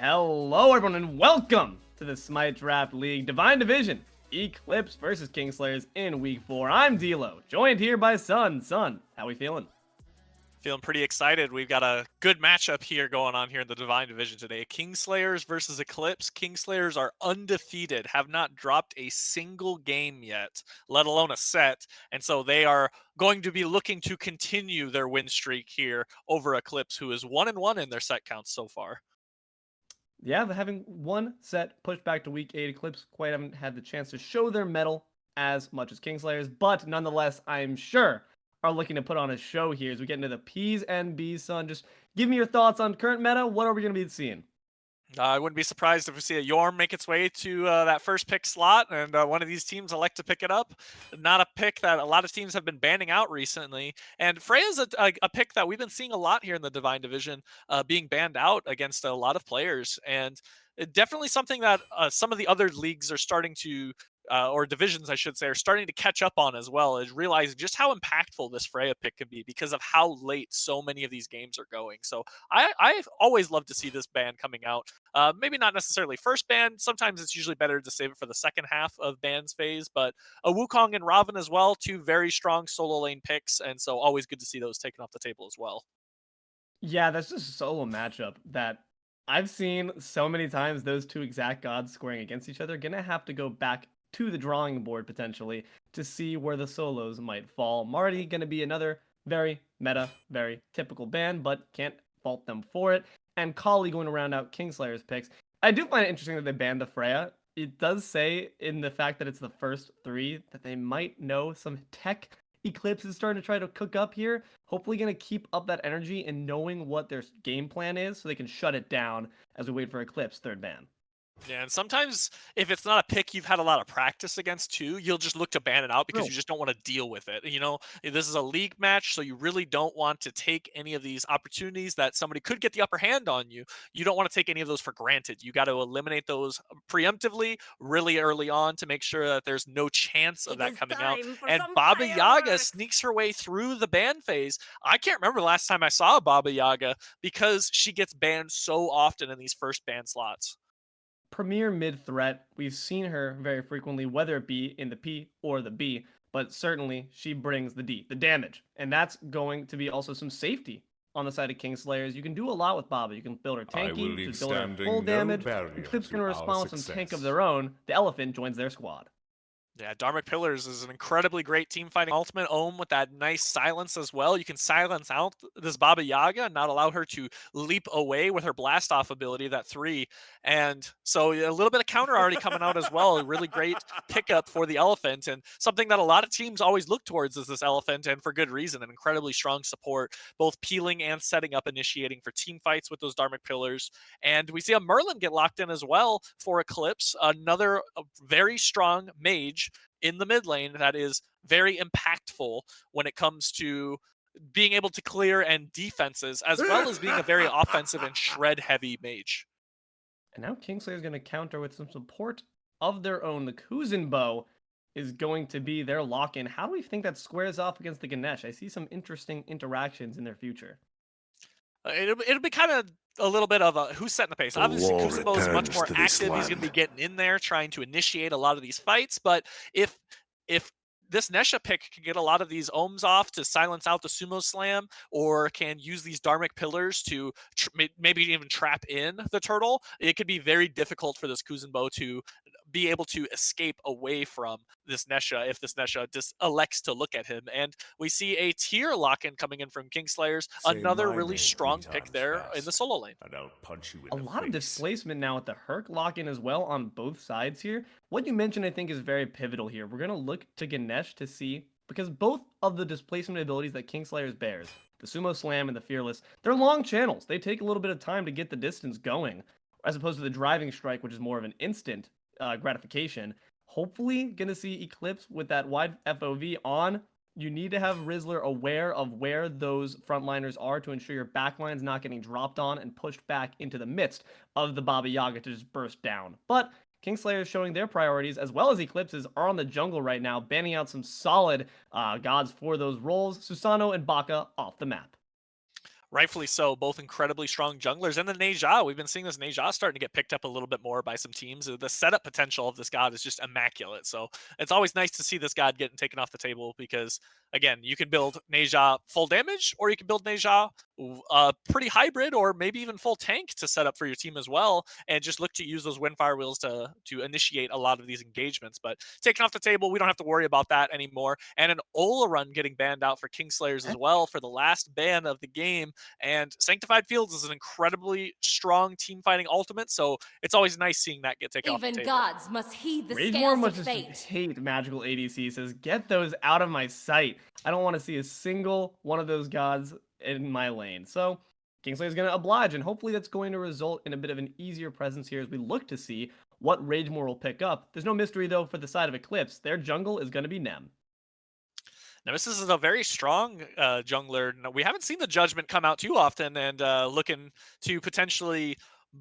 Hello everyone and welcome to the Smite Draft League Divine Division Eclipse versus Kingslayers in week 4. I'm Deelo, joined here by Suun. Suun, how we feeling? Feeling pretty excited. We've got a good matchup here going on here in the Divine Division today. Kingslayers versus Eclipse. Kingslayers are undefeated, have not dropped a single game yet, let alone a set. And so they are going to be looking to continue their win streak here over Eclipse, who is 1-1 in their set counts so far. Yeah, but having one set pushed back to week 8, Eclipse quite haven't had the chance to show their mettle as much as Kingslayers, but nonetheless, I'm sure are looking to put on a show here as we get into the P's and B's. Suun, just give me your thoughts on current meta. What are we going to be seeing? I wouldn't be surprised if we see a Yorm make its way to that first pick slot, and one of these teams elect to pick it up. Not a pick that a lot of teams have been banning out recently. And Freya's a pick that we've been seeing a lot here in the Divine Division, being banned out against a lot of players. And definitely something that some of the other leagues are starting to or divisions, I should say, are starting to catch up on as well, is realizing just how impactful this Freya pick can be because of how late so many of these games are going. So I've always loved to see this ban coming out. Maybe not necessarily first ban. Sometimes it's usually better to save it for the second half of ban's phase. But a Wukong and Raven as well, two very strong solo lane picks, and so always good to see those taken off the table as well. Yeah, that's just a solo matchup that I've seen so many times. Those two exact gods scoring against each other. Gonna have to go back to the drawing board potentially to see where the solos might fall. Marty gonna be another very meta, very typical ban, but can't fault them for it. And Kali going to round out Kingslayer's picks. I do find it interesting that they banned the Freya. It does say in the fact that it's the first 3 that they might know some tech Eclipse is starting to try to cook up here. Hopefully going to keep up that energy and knowing what their game plan is so they can shut it down as we wait for Eclipse third ban. Yeah, and sometimes if it's not a pick you've had a lot of practice against too, you'll just look to ban it out because True. you just don't want to deal with it. You know, this is a league match, so you really don't want to take any of these opportunities that somebody could get the upper hand on you. You don't want to take any of those for granted. You got to eliminate those preemptively really early on to make sure that there's no chance of It that is coming out. time for And some Baba Yaga fireworks. sneaks her way through the ban phase. I can't remember the last time I saw a Baba Yaga because she gets banned so often in these first ban slots. Premier mid threat. We've seen her very frequently, whether it be in the P or the B, but certainly she brings the D, the damage. And that's going to be also some safety on the side of Kingslayers. You can do a lot with Baba. You can build her tanky, to build her full damage. Eclipse going to respond with some tank of their own. The Elephant joins their squad. Yeah, Dharmic Pillars is an incredibly great team fighting ultimate Ohm with that nice silence as well. You can silence out this Baba Yaga and not allow her to leap away with her blast off ability, that 3. And so a little bit of counter already coming out as well. A really great pickup for the Elephant, and something that a lot of teams always look towards is this Elephant, and for good reason. An incredibly strong support, both peeling and setting up initiating for team fights with those Dharmic Pillars. And we see a Merlin get locked in as well for Eclipse, another very strong mage in the mid lane that is very impactful when it comes to being able to clear and defenses, as well as being a very offensive and shred heavy mage. And now Kingslayer is going to counter with some support of their own. The Kuzenbo is going to be their lock-in. How do we think that squares off against the Ganesh? I see some interesting interactions in their future. It'll be kind of a little bit of a who's setting the pace. The Obviously, war Kuzenbo is much returns more to this active. He's going to be land. getting in there, trying to initiate a lot of these fights. But if this Nesha pick can get a lot of these ohms off to silence out the sumo slam, or can use these Dharmic Pillars to maybe even trap in the turtle, it could be very difficult for this Kuzenbo to be able to escape away from this Nesha if this Nesha just elects to look at him. And we see a tier lock-in coming in from Kingslayers, Say another my really name strong 3 pick times there in fast, the solo lane. and I'll punch you in A the lot of face. displacement now with the Herc lock-in as well on both sides here. What you mentioned, I think, is very pivotal here. We're going to look to Ganesh to see, because both of the displacement abilities that Kingslayers bears, the Sumo Slam and the Fearless, they're long channels. They take a little bit of time to get the distance going, as opposed to the Driving Strike, which is more of an instant gratification. Hopefully, going to see Eclipse with that wide FOV on. You need to have Rizzler aware of where those frontliners are to ensure your backline's not getting dropped on and pushed back into the midst of the Baba Yaga to just burst down. But Kingslayers showing their priorities, as well as Eclipses, are on the jungle right now, banning out some solid gods for those roles. Susano and Baka off the map. Rightfully so, both incredibly strong junglers. And the Neja, we've been seeing this Neja starting to get picked up a little bit more by some teams. The setup potential of this god is just immaculate. So it's always nice to see this god getting taken off the table because, again, you can build Neja full damage, or you can build Neja pretty hybrid, or maybe even full tank to set up for your team as well, and just look to use those Windfire wheels to initiate a lot of these engagements. But taken off the table, we don't have to worry about that anymore. And an Ola run getting banned out for Kingslayers as well for the last ban of the game. And Sanctified Fields is an incredibly strong team fighting ultimate, so it's always nice seeing that get taken off the Even table. gods must heed the Rage scales must of just fate. hate magical ADC. Says, get those out of my sight. I don't want to see a single one of those gods in my lane. So Kingslayer is going to oblige, and hopefully that's going to result in a bit of an easier presence here as we look to see what Ragemore will pick up. There's no mystery, though, for the side of Eclipse. Their jungle is going to be Nem. Now, this is a very strong jungler. Now, we haven't seen the Judgment come out too often, and looking to potentially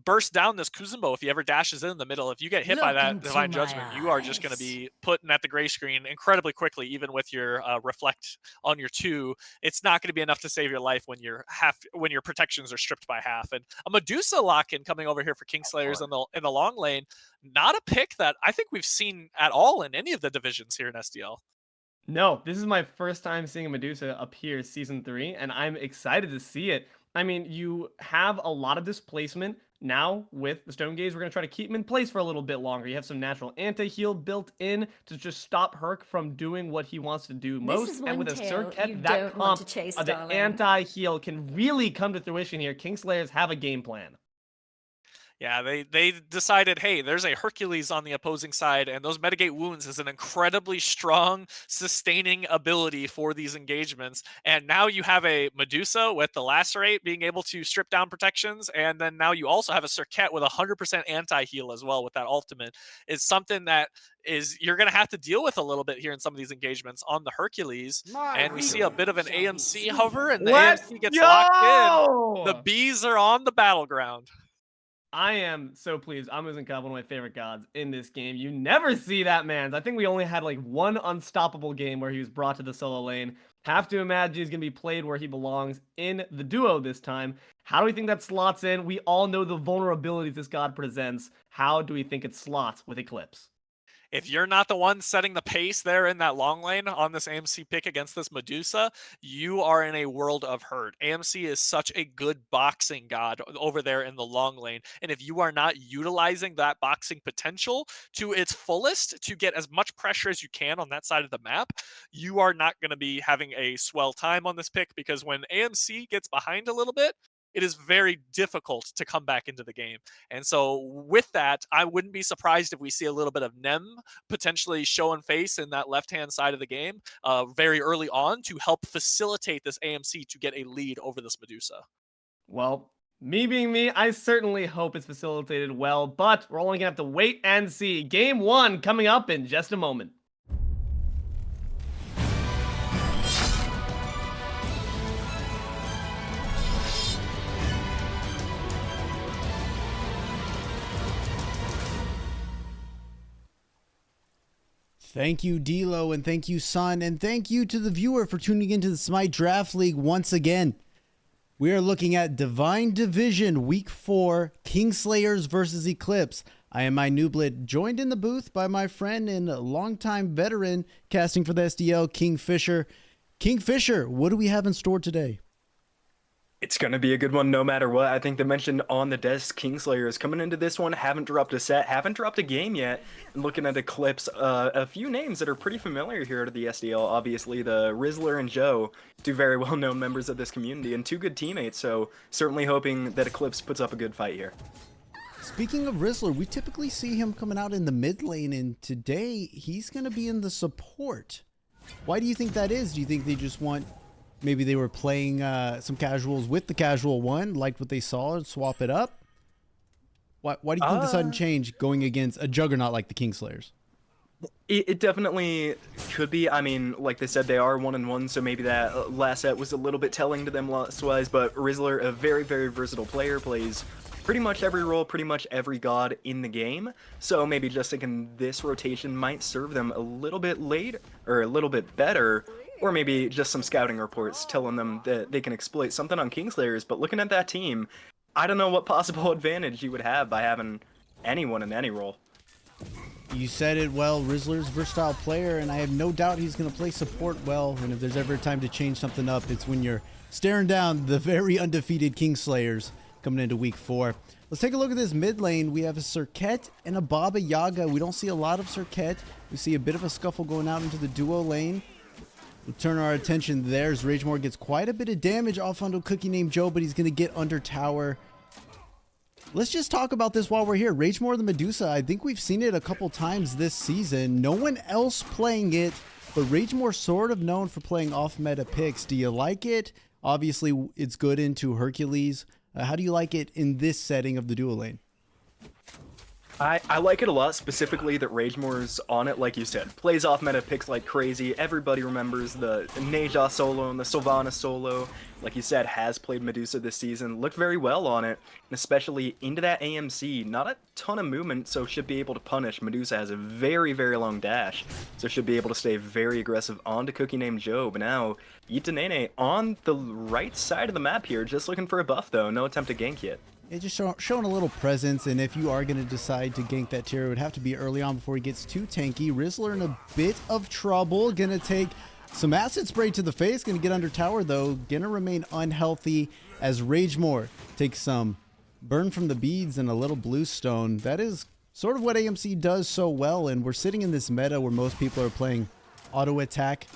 burst down this Kuzumbo if he ever dashes in the middle. If you get hit by Look that into Divine my Judgment, you are just going to eyes. be putting at the gray screen incredibly quickly, even with your reflect on your 2. It's not going to be enough to save your life when your protections are stripped by half. And a Medusa lock-in coming over here for Kingslayers in the long lane. Not a pick that I think we've seen at all in any of the divisions here in SDL. No, this is my first time seeing a Medusa appear Season 3, and I'm excited to see it. I mean, you have a lot of displacement now with the Stone Gaze. We're going to try to keep him in place for a little bit longer. You have some natural anti-heal built in to just stop Herc from doing what he wants to do most. And with a Circuit, that comp of the anti-heal can really come to fruition here. Kingslayers have a game plan. Yeah, they decided, hey, there's a Hercules on the opposing side, and those mitigate wounds is an incredibly strong sustaining ability for these engagements. And now you have a Medusa with the Lacerate being able to strip down protections, and then now you also have a Circuit with 100% anti-heal as well with that ultimate. Is something that you're going to have to deal with a little bit here in some of these engagements on the Hercules. And we see a bit of an AMC hover, and the AMC gets locked in. The bees are on the battleground. I am so pleased. I'm losing Cup, one of my favorite gods in this game. You never see that man's. I think we only had like one unstoppable game where he was brought to the solo lane. Have to imagine he's going to be played where he belongs in the duo this time. How do we think that slots in? We all know the vulnerabilities this god presents. How do we think it slots with Eclipse? If you're not the one setting the pace there in that long lane on this AMC pick against this Medusa, you are in a world of hurt. AMC is such a good boxing god over there in the long lane. And if you are not utilizing that boxing potential to its fullest to get as much pressure as you can on that side of the map, you are not going to be having a swell time on this pick, because when AMC gets behind a little bit, it is very difficult to come back into the game. And so with that, I wouldn't be surprised if we see a little bit of Nem potentially showing face in that left-hand side of the game very early on to help facilitate this AMC to get a lead over this Medusa. Well, me being me, I certainly hope it's facilitated well, but we're only going to have to wait and see. Game 1 coming up in just a moment. Thank you, Deelo, and thank you, Suun, and thank you to the viewer for tuning into the Smite Draft League once again. We are looking at Divine Division Week 4, Kingslayers versus Eclipse. I am iNooblet, joined in the booth by my friend and longtime veteran casting for the SDL, KingFsher. KingFsher, what do we have in store today? It's going to be a good one no matter what. I think they mentioned on the desk, Kingslayers coming into this one, haven't dropped a set, haven't dropped a game yet. And looking at Eclipse, a few names that are pretty familiar here to the SDL. Obviously, the Rizzler and Joe, two very well-known members of this community, and two good teammates. So certainly hoping that Eclipse puts up a good fight here. Speaking of Rizzler, we typically see him coming out in the mid lane, and today he's going to be in the support. Why do you think that is? Do you think they just want... Maybe they were playing some casuals with the TheCasualOne, liked what they saw, and swap it up? Why do you think the sudden change going against a juggernaut like the Kingslayers? It definitely could be. I mean, like they said, they are 1-1, so maybe that last set was a little bit telling to them loss-wise, but Rizzler, a very, very versatile player, plays pretty much every role, pretty much every god in the game. So maybe just thinking this rotation might serve them a little bit late, or a little bit better. or maybe just some scouting reports telling them that they can exploit something on Kingslayers. But looking at that team, I don't know what possible advantage you would have by having anyone in any role. You said it well. Rizzler's a versatile player, and I have no doubt he's going to play support well. And if there's ever a time to change something up, it's when you're staring down the very undefeated Kingslayers coming into week 4. Let's take a look at this mid lane. We have a Serket and a Baba Yaga. We don't see a lot of Serket. We see a bit of a scuffle going out into the duo lane. We'll turn our attention there as Ragemore gets quite a bit of damage off onto KookieNamedJoe, but he's going to get under tower. Let's just talk about this while we're here. Ragemore the Medusa, I think we've seen it a couple times this season. No one else playing it, but Ragemore sort of known for playing off-meta picks. Do you like it? Obviously, it's good into Hercules. How do you like it in this setting of the duo lane? I like it a lot, specifically that Ragemore's on it, like you said. Plays off meta picks like crazy. Everybody remembers the Neja solo and the Sylvana solo. Like you said, has played Medusa this season. Looked very well on it, and especially into that AMC. Not a ton of movement, so should be able to punish. Medusa has a very, very long dash, so should be able to stay very aggressive onto KookieNamedJoe. But now, YeetOnDaNaeNae on the right side of the map here, just looking for a buff though. No attempt to gank yet. It's just showing a little presence, and if you are going to decide to gank that tier, it would have to be early on before he gets too tanky. Rizzler in a bit of trouble, going to take some acid spray to the face, going to get under tower though, going to remain unhealthy as Ragemore takes some burn from the beads and a little bluestone. That is sort of what AMC does so well, and we're sitting in this meta where most people are playing auto attack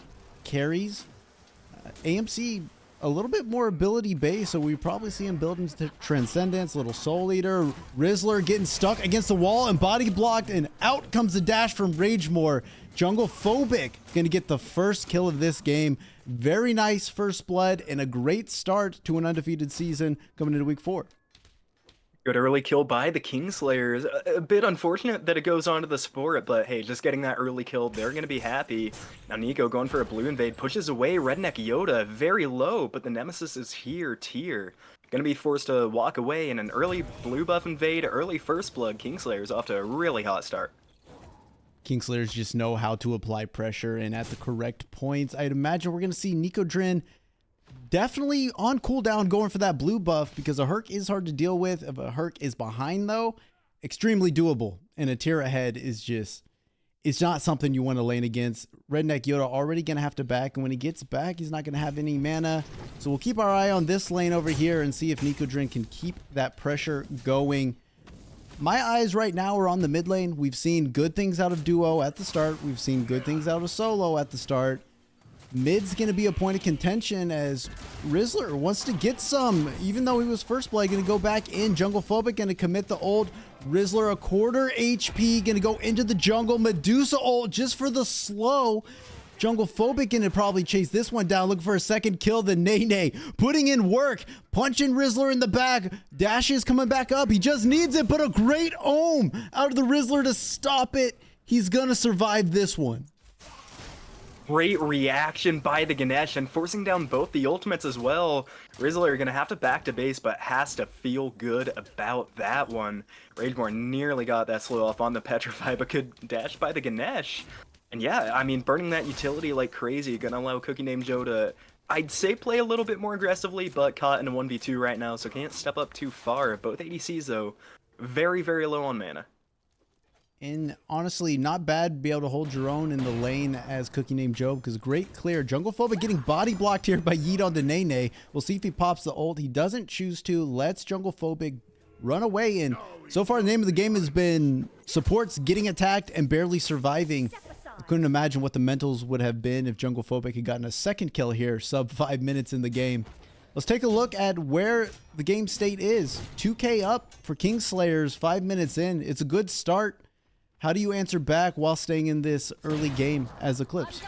carries. AMC a little bit more ability base, so we probably see him build into Transcendence, little Soul Eater. Rizzler getting stuck against the wall and body blocked, and out comes the dash from Ragemore. JunglePhobic gonna get the first kill of this game. Very nice first blood and a great start to an undefeated season coming into week 4. Good early kill by the Kingslayers. A bit unfortunate that it goes on to the support, but hey, just getting that early kill, they're going to be happy. Now Nico going for a blue invade, pushes away Redneck Yoda, very low, but the Nemesis is here, tier. Going to be forced to walk away in an early blue buff invade, early first blood. Kingslayers off to a really hot start. Kingslayers just know how to apply pressure and at the correct points. I'd imagine we're going to see Nicodrin definitely on cooldown going for that blue buff, because a Herc is hard to deal with. If a Herc is behind though, extremely doable, and a tier ahead is just, it's not something you want to lane against. Redneck Yoda already going to have to back, and when he gets back, he's not going to have any mana. So we'll keep our eye on this lane over here and see if Nicodrin can keep that pressure going. My eyes right now are on the mid lane. We've seen good things out of duo at the start. We've seen good things out of solo at the start. Mid's going to be a point of contention as Rizzler wants to get some. Even though he was first blood, going to go back in. JunglePhobic going to commit the ult. Rizzler a quarter HP, going to go into the jungle. Medusa ult just for the slow. JunglePhobic going to probably chase this one down, looking for a second kill. The Nene putting in work, punching Rizzler in the back. Dash is coming back up. He just needs it, but a great ohm out of the Rizzler to stop it. He's going to survive this one. Great reaction by the Ganesh and forcing down both the ultimates as well. Rizzler going to have to back to base, but has to feel good about that one. Ragemore nearly got that slow off on the Petrify, but could dash by the Ganesh. And yeah, I mean, burning that utility like crazy, going to allow KookieNamedJoe to, I'd say, play a little bit more aggressively, but caught in a 1v2 right now, so can't step up too far. Both ADCs, though, very, very low on mana. And honestly, not bad to be able to hold your own in the lane as KookieNamedJoe, because great clear. JunglePhobic getting body blocked here by YeetOnDaNaeNae. We'll see if he pops the ult. He doesn't choose to. Lets JunglePhobic run away. And so far, the name of the game has been supports getting attacked and barely surviving. I couldn't imagine what the mentals would have been if JunglePhobic had gotten a second kill here, sub 5 minutes in the game. Let's take a look at where the game state is. 2K up for Kingslayers 5 minutes in. It's a good start. How do you answer back while staying in this early game as Eclipse?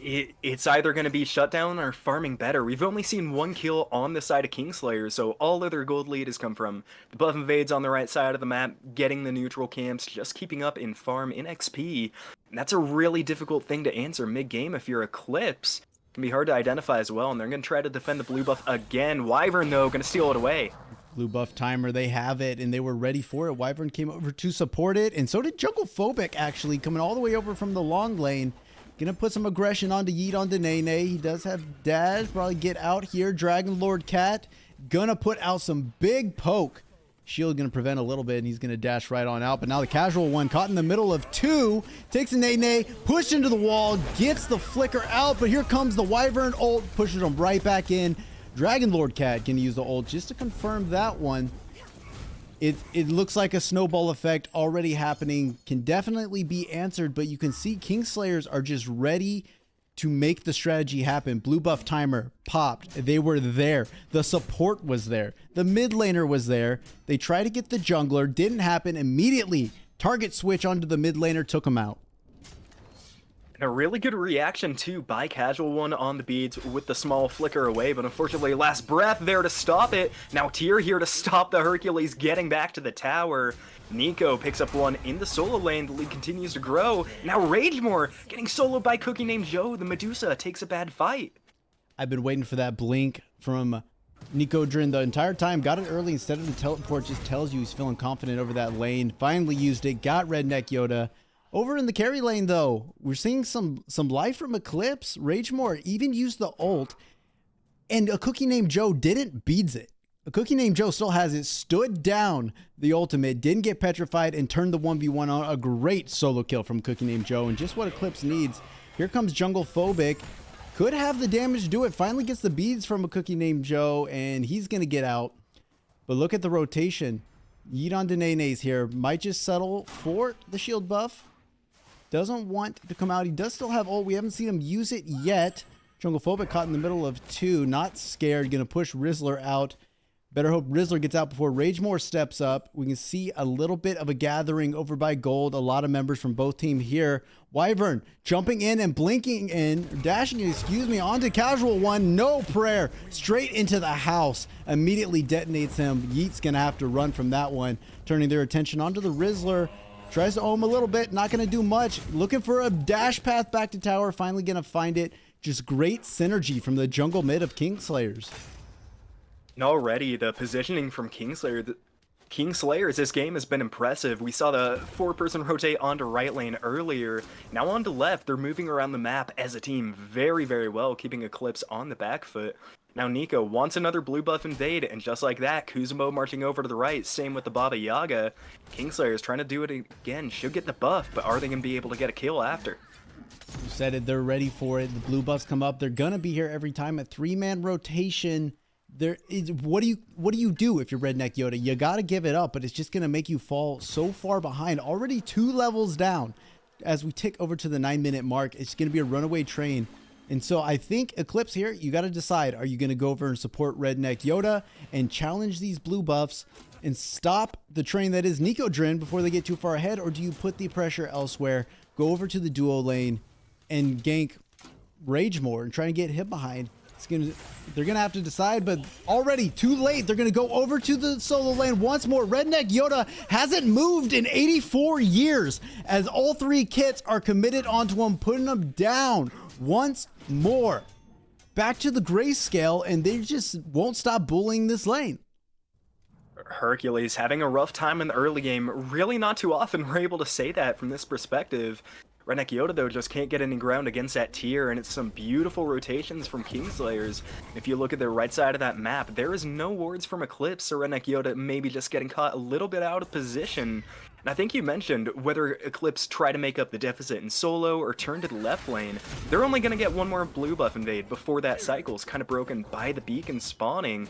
It's either going to be shutdown or farming better. We've only seen one kill on the side of Kingslayers, so all other gold lead has come from the buff invades on the right side of the map, getting the neutral camps, just keeping up in farm, in XP. And that's a really difficult thing to answer mid-game if you're Eclipse. It can be hard to identify as well, and they're going to try to defend the blue buff again. Wyvern, though, going to steal it away. Blue buff timer, they have it, and they were ready for it. Wyvern came over to support it, and so did JunglePhobic, actually, coming all the way over from the long lane. Gonna put some aggression onto YeetOnDaNaeNae. He does have dash. Probably get out here. Dragonlordcat. Gonna put out some big poke. Shield gonna prevent a little bit, and he's gonna dash right on out. But now the casual one caught in the middle of two. Takes a Nae, pushed into the wall, gets the flicker out. But here comes the Wyvern ult, pushes him right back in. Dragonlordcat can use the ult just to confirm that one. It looks like a snowball effect already happening. Can definitely be answered, but you can see Kingslayers are just ready to make the strategy happen. Blue buff timer popped. They were there. The support was there. The mid laner was there. They tried to get the jungler. Didn't happen. Immediately, target switch onto the mid laner, took him out. And a really good reaction too by TheCasualOne on the beads with the small flicker away, but unfortunately last breath there to stop it. Now Tyr here to stop the Hercules getting back to the tower. Nico picks up one in the solo lane. The lead continues to grow. Now Ragemore getting soloed by ACookieNamedJoe. The Medusa takes a bad fight. I've been waiting for that blink from Nicodrin the entire time. Got it early instead of the teleport. Just tells you he's feeling confident over that lane. Finally used it. Got Redneck Yoda. Over in the carry lane, though, we're seeing some life from Eclipse. Ragemore even used the ult, and ACookieNamedJoe didn't beads it. ACookieNamedJoe still has it, stood down the ultimate, didn't get petrified, and turned the 1v1 on. A great solo kill from ACookieNamedJoe, and just what Eclipse needs. Here comes JunglePhobic. Could have the damage to do it. Finally gets the beads from ACookieNamedJoe, and he's going to get out. But look at the rotation. YeetOnDaNaeNae's here. Might just settle for the shield buff. Doesn't want to come out. He does still have ult. We haven't seen him use it yet. JunglePhobic caught in the middle of two. Not scared. Going to push Rizzler out. Better hope Rizzler gets out before Ragemore steps up. We can see a little bit of a gathering over by gold. A lot of members from both teams here. Wyvern jumping in and blinking in. Dashing, excuse me, onto TheCasualOne. No prayer. Straight into the house. Immediately detonates him. Yeet's going to have to run from that one. Turning their attention onto the Rizzler. Tries to ohm a little bit, not going to do much. Looking for a dash path back to tower, finally going to find it. Just great synergy from the jungle mid of Kingslayers. And already the positioning from Kingslayers, this game has been impressive. We saw the 4-person rotate onto right lane earlier. Now onto left, they're moving around the map as a team very, very well, keeping Eclipse on the back foot. Now Nico wants another blue buff invade, and just like that, Kuzumo marching over to the right, same with the Baba Yaga. Kingslayers trying to do it again, should get the buff, but are they going to be able to get a kill after? You said it, they're ready for it. The blue buffs come up, they're going to be here every time. A 3-man rotation. What do you do if you're Redneck Yoda? You got to give it up, but it's just going to make you fall so far behind. Already 2 levels down. As we tick over to the 9-minute mark, it's going to be a runaway train. And so I think Eclipse here, you got to decide, are you going to go over and support Redneck Yoda and challenge these blue buffs and stop the train that is Nicodrin before they get too far ahead? Or do you put the pressure elsewhere, go over to the duo lane and gank Ragemore and try and get him behind? They're going to have to decide, but already too late. They're going to go over to the solo lane once more. Redneck Yoda hasn't moved in 84 years as all 3 kits are committed onto him, putting him down once more. Back to the grayscale, and they just won't stop bullying this lane. Hercules having a rough time in the early game. Really not too often we're able to say that from this perspective. Redneck Yoda, though, just can't get any ground against that tier, and it's some beautiful rotations from Kingslayers. If you look at the right side of that map, there is no wards from Eclipse, so Redneck Yoda maybe just getting caught a little bit out of position. And I think you mentioned whether Eclipse try to make up the deficit in solo or turn to the left lane. They're only going to get one more blue buff invade before that cycle's kind of broken by the beacon spawning.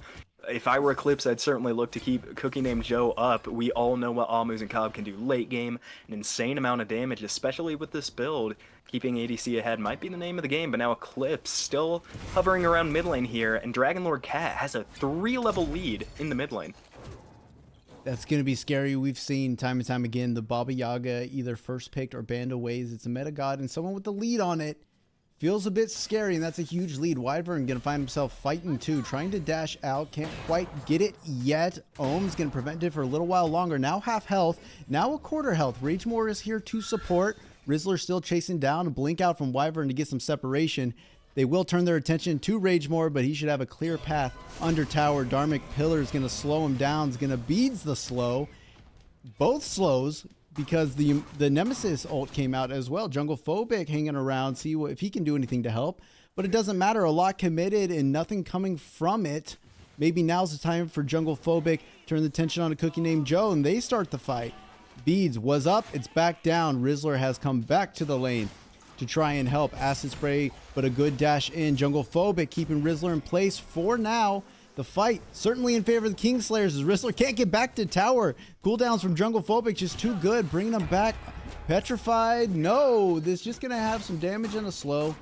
If I were Eclipse, I'd certainly look to keep ACookieNamedJoe up. We all know what Almuz and Cobb can do late game. An insane amount of damage, especially with this build. Keeping ADC ahead might be the name of the game, but now Eclipse still hovering around mid lane here, and Dragonlordcat has a 3-level lead in the mid lane. That's going to be scary. We've seen time and time again the Baba Yaga either first picked or banned away. It's a meta god, and someone with the lead on it feels a bit scary, and that's a huge lead. Wyvern going to find himself fighting too, trying to dash out. Can't quite get it yet. Ohm's going to prevent it for a little while longer. Now half health, now a quarter health. Ragemore is here to support. Rizzler still chasing down. A blink out from Wyvern to get some separation. They will turn their attention to Ragemore, but he should have a clear path under tower. Dharmic Pillar is going to slow him down. Is going to beads the slow. Both slows because the Nemesis ult came out as well. JunglePhobic hanging around, see if he can do anything to help. But it doesn't matter. A lot committed and nothing coming from it. Maybe now's the time for JunglePhobic. Turn the attention on a cookie named Joe, and they start the fight. Beads was up. It's back down. Rizzler has come back to the lane to try and help. Acid spray, but a good dash in. JunglePhobic keeping Rizzler in place for now. The fight certainly in favor of the Kingslayers as Rizzler can't get back to tower. Cooldowns from JunglePhobic just too good. Bringing them back. Petrified. No, this is just going to have some damage and a slow.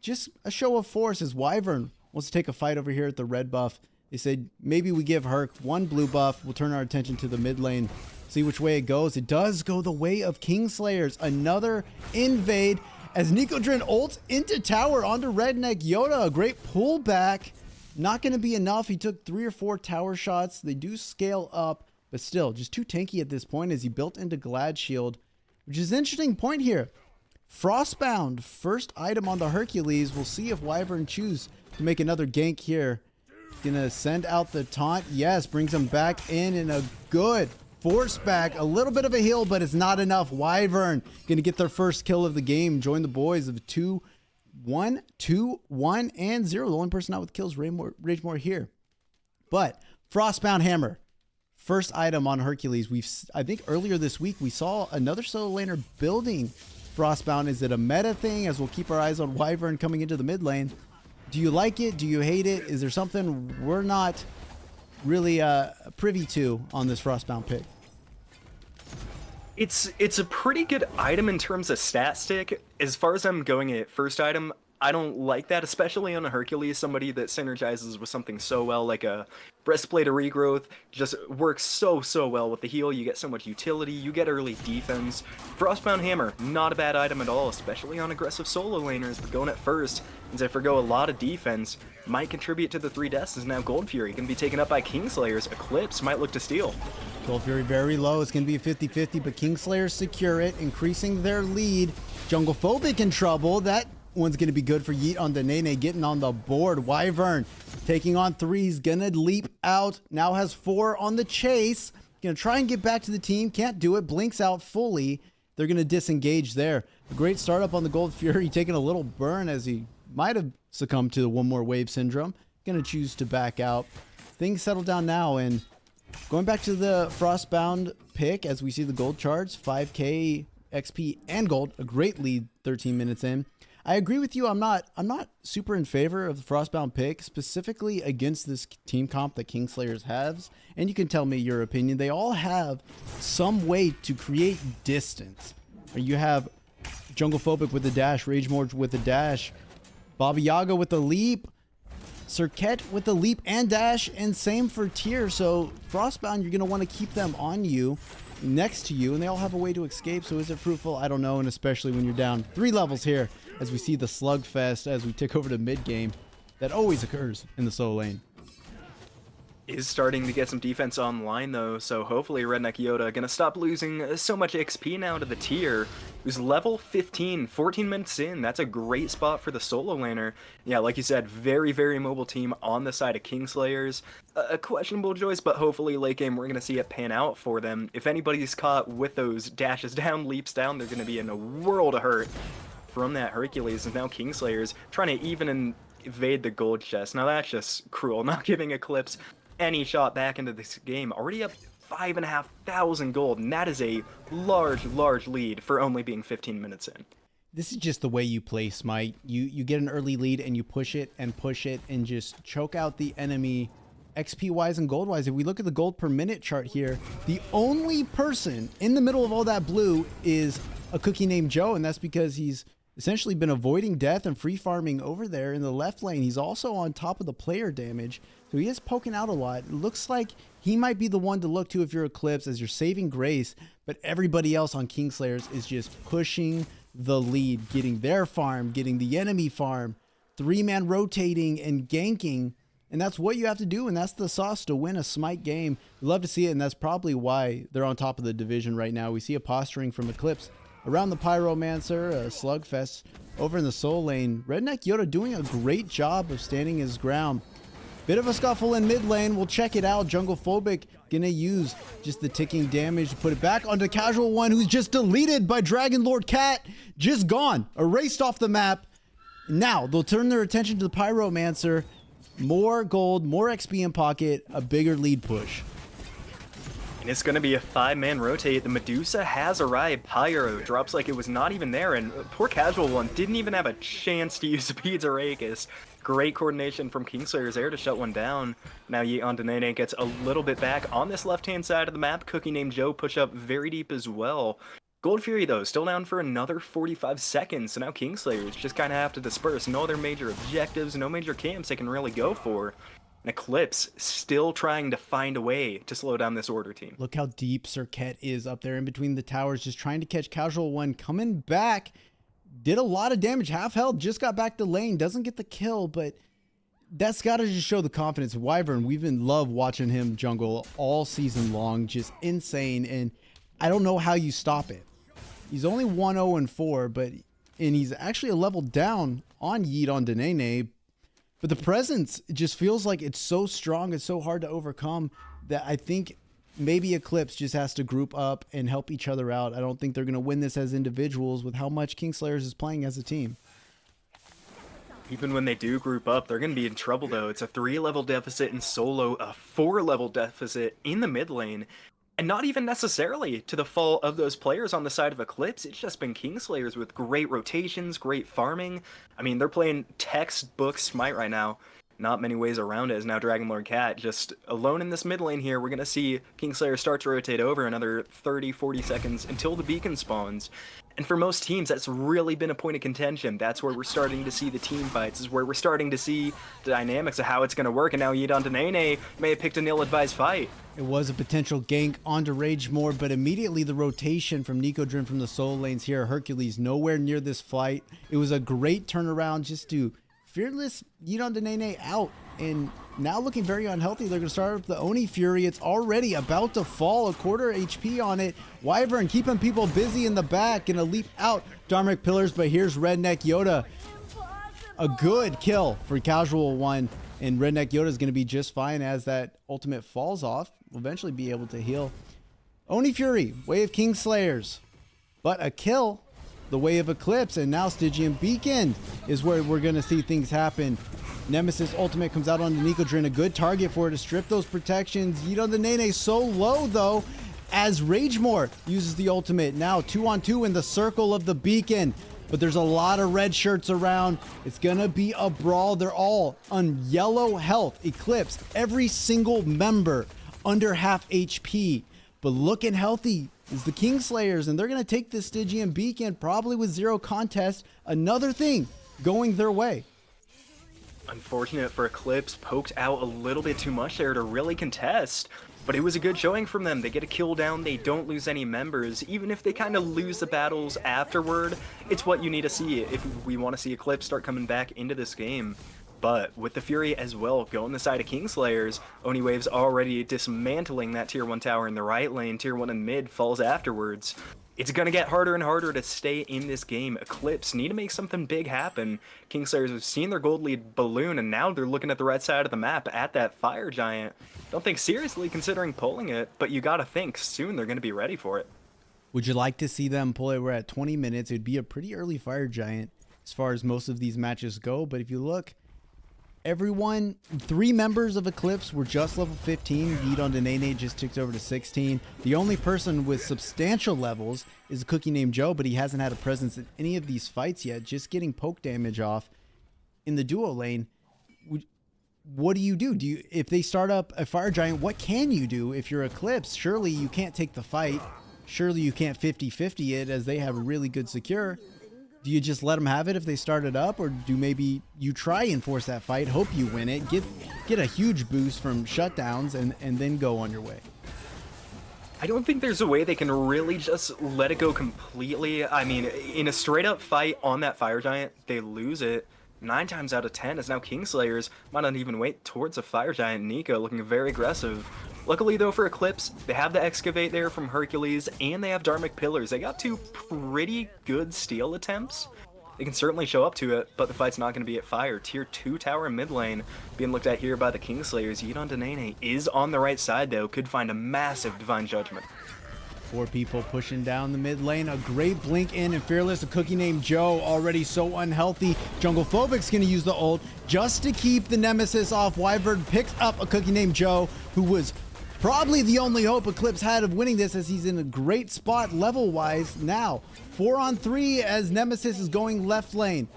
Just a show of force as Wyvern wants to take a fight over here at the red buff. They said maybe we give Herc one blue buff. We'll turn our attention to the mid lane. See which way it goes. It does go the way of Kingslayers. Another invade as Nicodrin ults into tower onto Redneck Yoda. A great pullback. Not going to be enough. He took 3 or 4 tower shots. They do scale up, but still just too tanky at this point as he built into Glad Shield, which is an interesting point here. Frostbound, first item on the Hercules. We'll see if Wyvern choose to make another gank here. Gonna send out the taunt. Yes, brings him back in a good force back. A little bit of a heal, but it's not enough. Wyvern gonna get their first kill of the game. Join the boys of 2, 1, 2, 1, and 0. The only person out with kills, Ragemore here. But Frostbound Hammer, first item on Hercules. I think earlier this week we saw another solo laner building Frostbound. Is it a meta thing? As we'll keep our eyes on Wyvern coming into the mid lane. Do you like it? Do you hate it? Is there something we're not really privy to on this Frostbound pick? It's a pretty good item in terms of stat stick. As far as I'm going at first item, I don't like that, especially on a Hercules, somebody that synergizes with something so well, like a Breastplate of Regrowth, just works so well with the heal. You get so much utility, you get early defense. Frostbound Hammer, not a bad item at all, especially on aggressive solo laners, but going at first, and if forgo a lot of defense, might contribute to the 3 deaths, as now Gold Fury can be taken up by Kingslayers. Eclipse might look to steal. Gold Fury very low. It's going to be a 50-50, but Kingslayers secure it, increasing their lead. JunglePhobic in trouble. That one's going to be good for YeetOnDaNaeNae getting on the board. Wyvern taking on 3's gonna leap out. Now has 4 on the chase. Gonna try and get back to the team. Can't do it. Blinks out fully. They're gonna disengage there. A great startup on the Gold Fury, taking a little burn as he might have succumbed to the one more wave syndrome. Gonna choose to back out. Things settle down now, and going back to the Frostbound pick as we see the gold charts, 5k XP and gold, a great lead 13 minutes in. I agree with you. I'm not super in favor of the Frostbound pick, specifically against this team comp that Kingslayers has. And you can tell me your opinion. They all have some way to create distance. You have JunglePhobic with the dash, Ragemore with the dash, Baba Yaga with the leap, Circuit with the leap and dash, and same for Tier. So Frostbound, you're going to want to keep them on you, next to you, and they all have a way to escape. So is it fruitful? I don't know, and especially when you're down 3 levels here, as we see the slugfest as we tick over to mid game that always occurs in the solo lane. Is starting to get some defense online though, so hopefully Redneck Yoda gonna stop losing so much XP now to the Tier, who's level 15, 14 minutes in. That's a great spot for the solo laner. Yeah, like you said, very mobile team on the side of Kingslayers. A questionable choice, but hopefully late game we're gonna see it pan out for them. If anybody's caught with those dashes down, leaps down, they're gonna be in a world of hurt from that Hercules. And now Kingslayers trying to even invade the gold chest. Now that's just cruel, not giving Eclipse any shot back into this game. Already up 5,500 gold, and that is a large lead for only being 15 minutes in. This is just the way you play Smite. You get an early lead and you push it and just choke out the enemy XP wise and gold wise. If we look at the gold per minute chart here, the only person in the middle of all that blue is a cookie named Joe, and that's because he's essentially been avoiding death and free farming over there in the left lane. He's also on top of the player damage, so he is poking out a lot. It looks like he might be the one to look to if you're Eclipse, as you're saving grace, but everybody else on Kingslayers is just pushing the lead, getting their farm, getting the enemy farm, 3-man rotating and ganking, and that's what you have to do, and that's the sauce to win a Smite game. We love to see it, and that's probably why they're on top of the division right now. We see a posturing from Eclipse around the Pyromancer, Slugfest over in the soul lane. Redneck Yoda doing a great job of standing his ground. Bit of a scuffle in mid lane. We'll check it out. JunglePhobic gonna use just the ticking damage to put it back onto TheCasualOne, who's just deleted by Dragonlordcat. Just gone. Erased off the map. Now they'll turn their attention to the Pyromancer. More gold, more XP in pocket, a bigger lead push. And it's going to be a 5-man rotate. The Medusa has arrived. Pyro drops like it was not even there, and poor TheCasualOne didn't even have a chance to use Speed's Arakis. Great coordination from Kingslayers there to shut one down. Now YeetOnDaNaeNae gets a little bit back on this left-hand side of the map. KookieNamedJoe push up very deep as well. Gold Fury, though, still down for another 45 seconds, so now Kingslayers just kind of have to disperse. No other major objectives, no major camps they can really go for. And Eclipse still trying to find a way to slow down this order team. Look how deep Serket is up there in between the towers, just trying to catch TheCasualOne. Coming back, did a lot of damage, half health, just got back to lane, doesn't get the kill, but that's got to just show the confidence. Wyvern, we've been love watching him jungle all season long, just insane, and I don't know how you stop it. He's only 1-0-4, and he's actually a level down on YeetOnDaNaeNae. But the presence just feels like it's so strong, it's so hard to overcome that I think maybe Eclipse just has to group up and help each other out. I don't think they're going to win this as individuals with how much Kingslayers is playing as a team. Even when they do group up, they're going to be in trouble, though. It's a 3-level deficit in solo, a 4-level deficit in the mid lane. And not even necessarily to the fault of those players on the side of Eclipse. It's just been Kingslayers with great rotations, great farming. I mean, they're playing textbook Smite right now. Not many ways around it, as now Dragonlordcat just alone in this mid lane here. We're going to see Kingslayers start to rotate over another 30-40 seconds until the beacon spawns. And for most teams, that's really been a point of contention. That's where we're starting to see the team fights. Is where we're starting to see the dynamics of how it's going to work. And now YeetOnDaNaeNae may have picked an ill-advised fight. It was a potential gank onto Ragemore, but immediately the rotation from Nicodrin from the solo lanes here. Hercules nowhere near this fight. It was a great turnaround just to fearless YeetOnDaNaeNae out. And now looking very unhealthy. They're going to start up the Oni Fury. It's already about to fall, a quarter HP on it. Wyvern keeping people busy in the back. Going to leap out Dharmic Pillars, but here's Redneck Yoda. A good kill for TheCasualOne. And Redneck Yoda is going to be just fine as that ultimate falls off. Will eventually be able to heal. Oni Fury, way of Kingslayers. But a kill, the way of Eclipse. And now Stygian Beacon is where we're going to see things happen. Nemesis ultimate comes out onto Nicodrin, a good target for her to strip those protections. YeetOnDaNaeNae so low though, as Ragemore uses the ultimate. Now 2-on-2 in the circle of the beacon, but there's a lot of red shirts around. It's gonna be a brawl. They're all on yellow health. Eclipse, every single member under half HP, but looking healthy is the Kingslayers, and they're gonna take this Stygian Beacon probably with 0 contest. Another thing going their way. Unfortunate for Eclipse, poked out a little bit too much there to really contest. But it was a good showing from them. They get a kill down, they don't lose any members. Even if they kind of lose the battles afterward, it's what you need to see if we want to see Eclipse start coming back into this game. But with the Fury as well going the side of Kingslayers, Oni Wave's already dismantling that tier 1 tower in the right lane. Tier 1 in mid falls afterwards. It's going to get harder and harder to stay in this game. Eclipse need to make something big happen. Kingslayers have seen their gold lead balloon, and now they're looking at the right side of the map at that fire giant. Don't think seriously considering pulling it, but you got to think soon they're going to be ready for it. Would you like to see them pull it? We're at 20 minutes. It would be a pretty early fire giant as far as most of these matches go. But if you look, everyone, 3 members of Eclipse were just level 15. YeetOnDaNaeNae just ticked over to 16. The only person with substantial levels is ACookieNamedJoe, but he hasn't had a presence in any of these fights yet, just getting poke damage off in the duo lane. What do? If they start up a fire giant, what can you do if you're Eclipse? Surely you can't take the fight. Surely you can't 50-50 it, as they have a really good secure. Do you just let them have it if they start it up, or do maybe you try and force that fight, hope you win it, get a huge boost from shutdowns, and then go on your way? I don't think there's a way they can really just let it go completely. I mean, in a straight up fight on that fire giant, they lose it 9 times out of 10, as now Kingslayers might not even wait towards a fire giant. Nico looking very aggressive. Luckily though for Eclipse, they have the excavate there from Hercules, and they have Dharmic Pillars. They got 2 pretty good steal attempts. they can certainly show up to it, but the fight's not going to be at fire. Tier 2 tower in mid lane being looked at here by the Kingslayers. YeetOnDaNaeNae is on the right side, though. Could find a massive Divine Judgment. 4 people pushing down the mid lane. A great blink in and Fearless. A cookie named Joe, already so unhealthy. JunglePhobic's going to use the ult just to keep the Nemesis off. Wyvern picks up a cookie named Joe, who was probably the only hope Eclipse had of winning this, as he's in a great spot level-wise now. 4-on-3 as Nemesis is going left lane.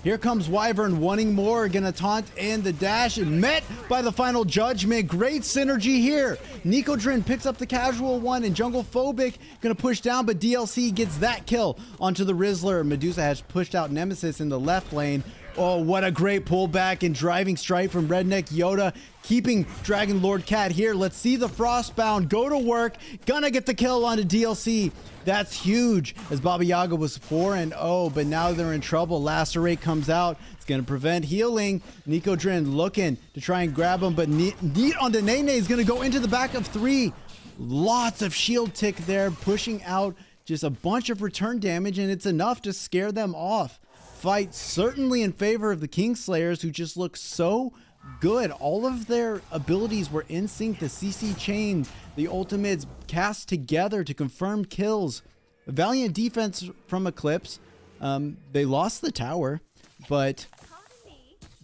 Here comes Wyvern wanting more, gonna taunt in the dash, and met by the final judgment. Great synergy here. Nicodrin picks up the TheCasualOne, and JunglePhobic gonna push down, but DLC gets that kill onto the Rizzler. Medusa has pushed out Nemesis in the left lane. Oh, what a great pullback and driving strike from Redneck Yoda, keeping Dragonlordcat here. Let's see the Frostbound go to work. Gonna get the kill onto DLC. That's huge, as Baba Yaga was 4-0, but now they're in trouble. Lacerate comes out. It's going to prevent healing. Nicodrin looking to try and grab him, but YeetOnDaNaeNae is going to go into the back of 3. Lots of shield tick there, pushing out just a bunch of return damage, and it's enough to scare them off. Fight certainly in favor of the Kingslayers, who just look so good. All of their abilities were in sync. The CC chain, the ultimates cast together to confirm kills. A valiant defense from Eclipse. They lost the tower, but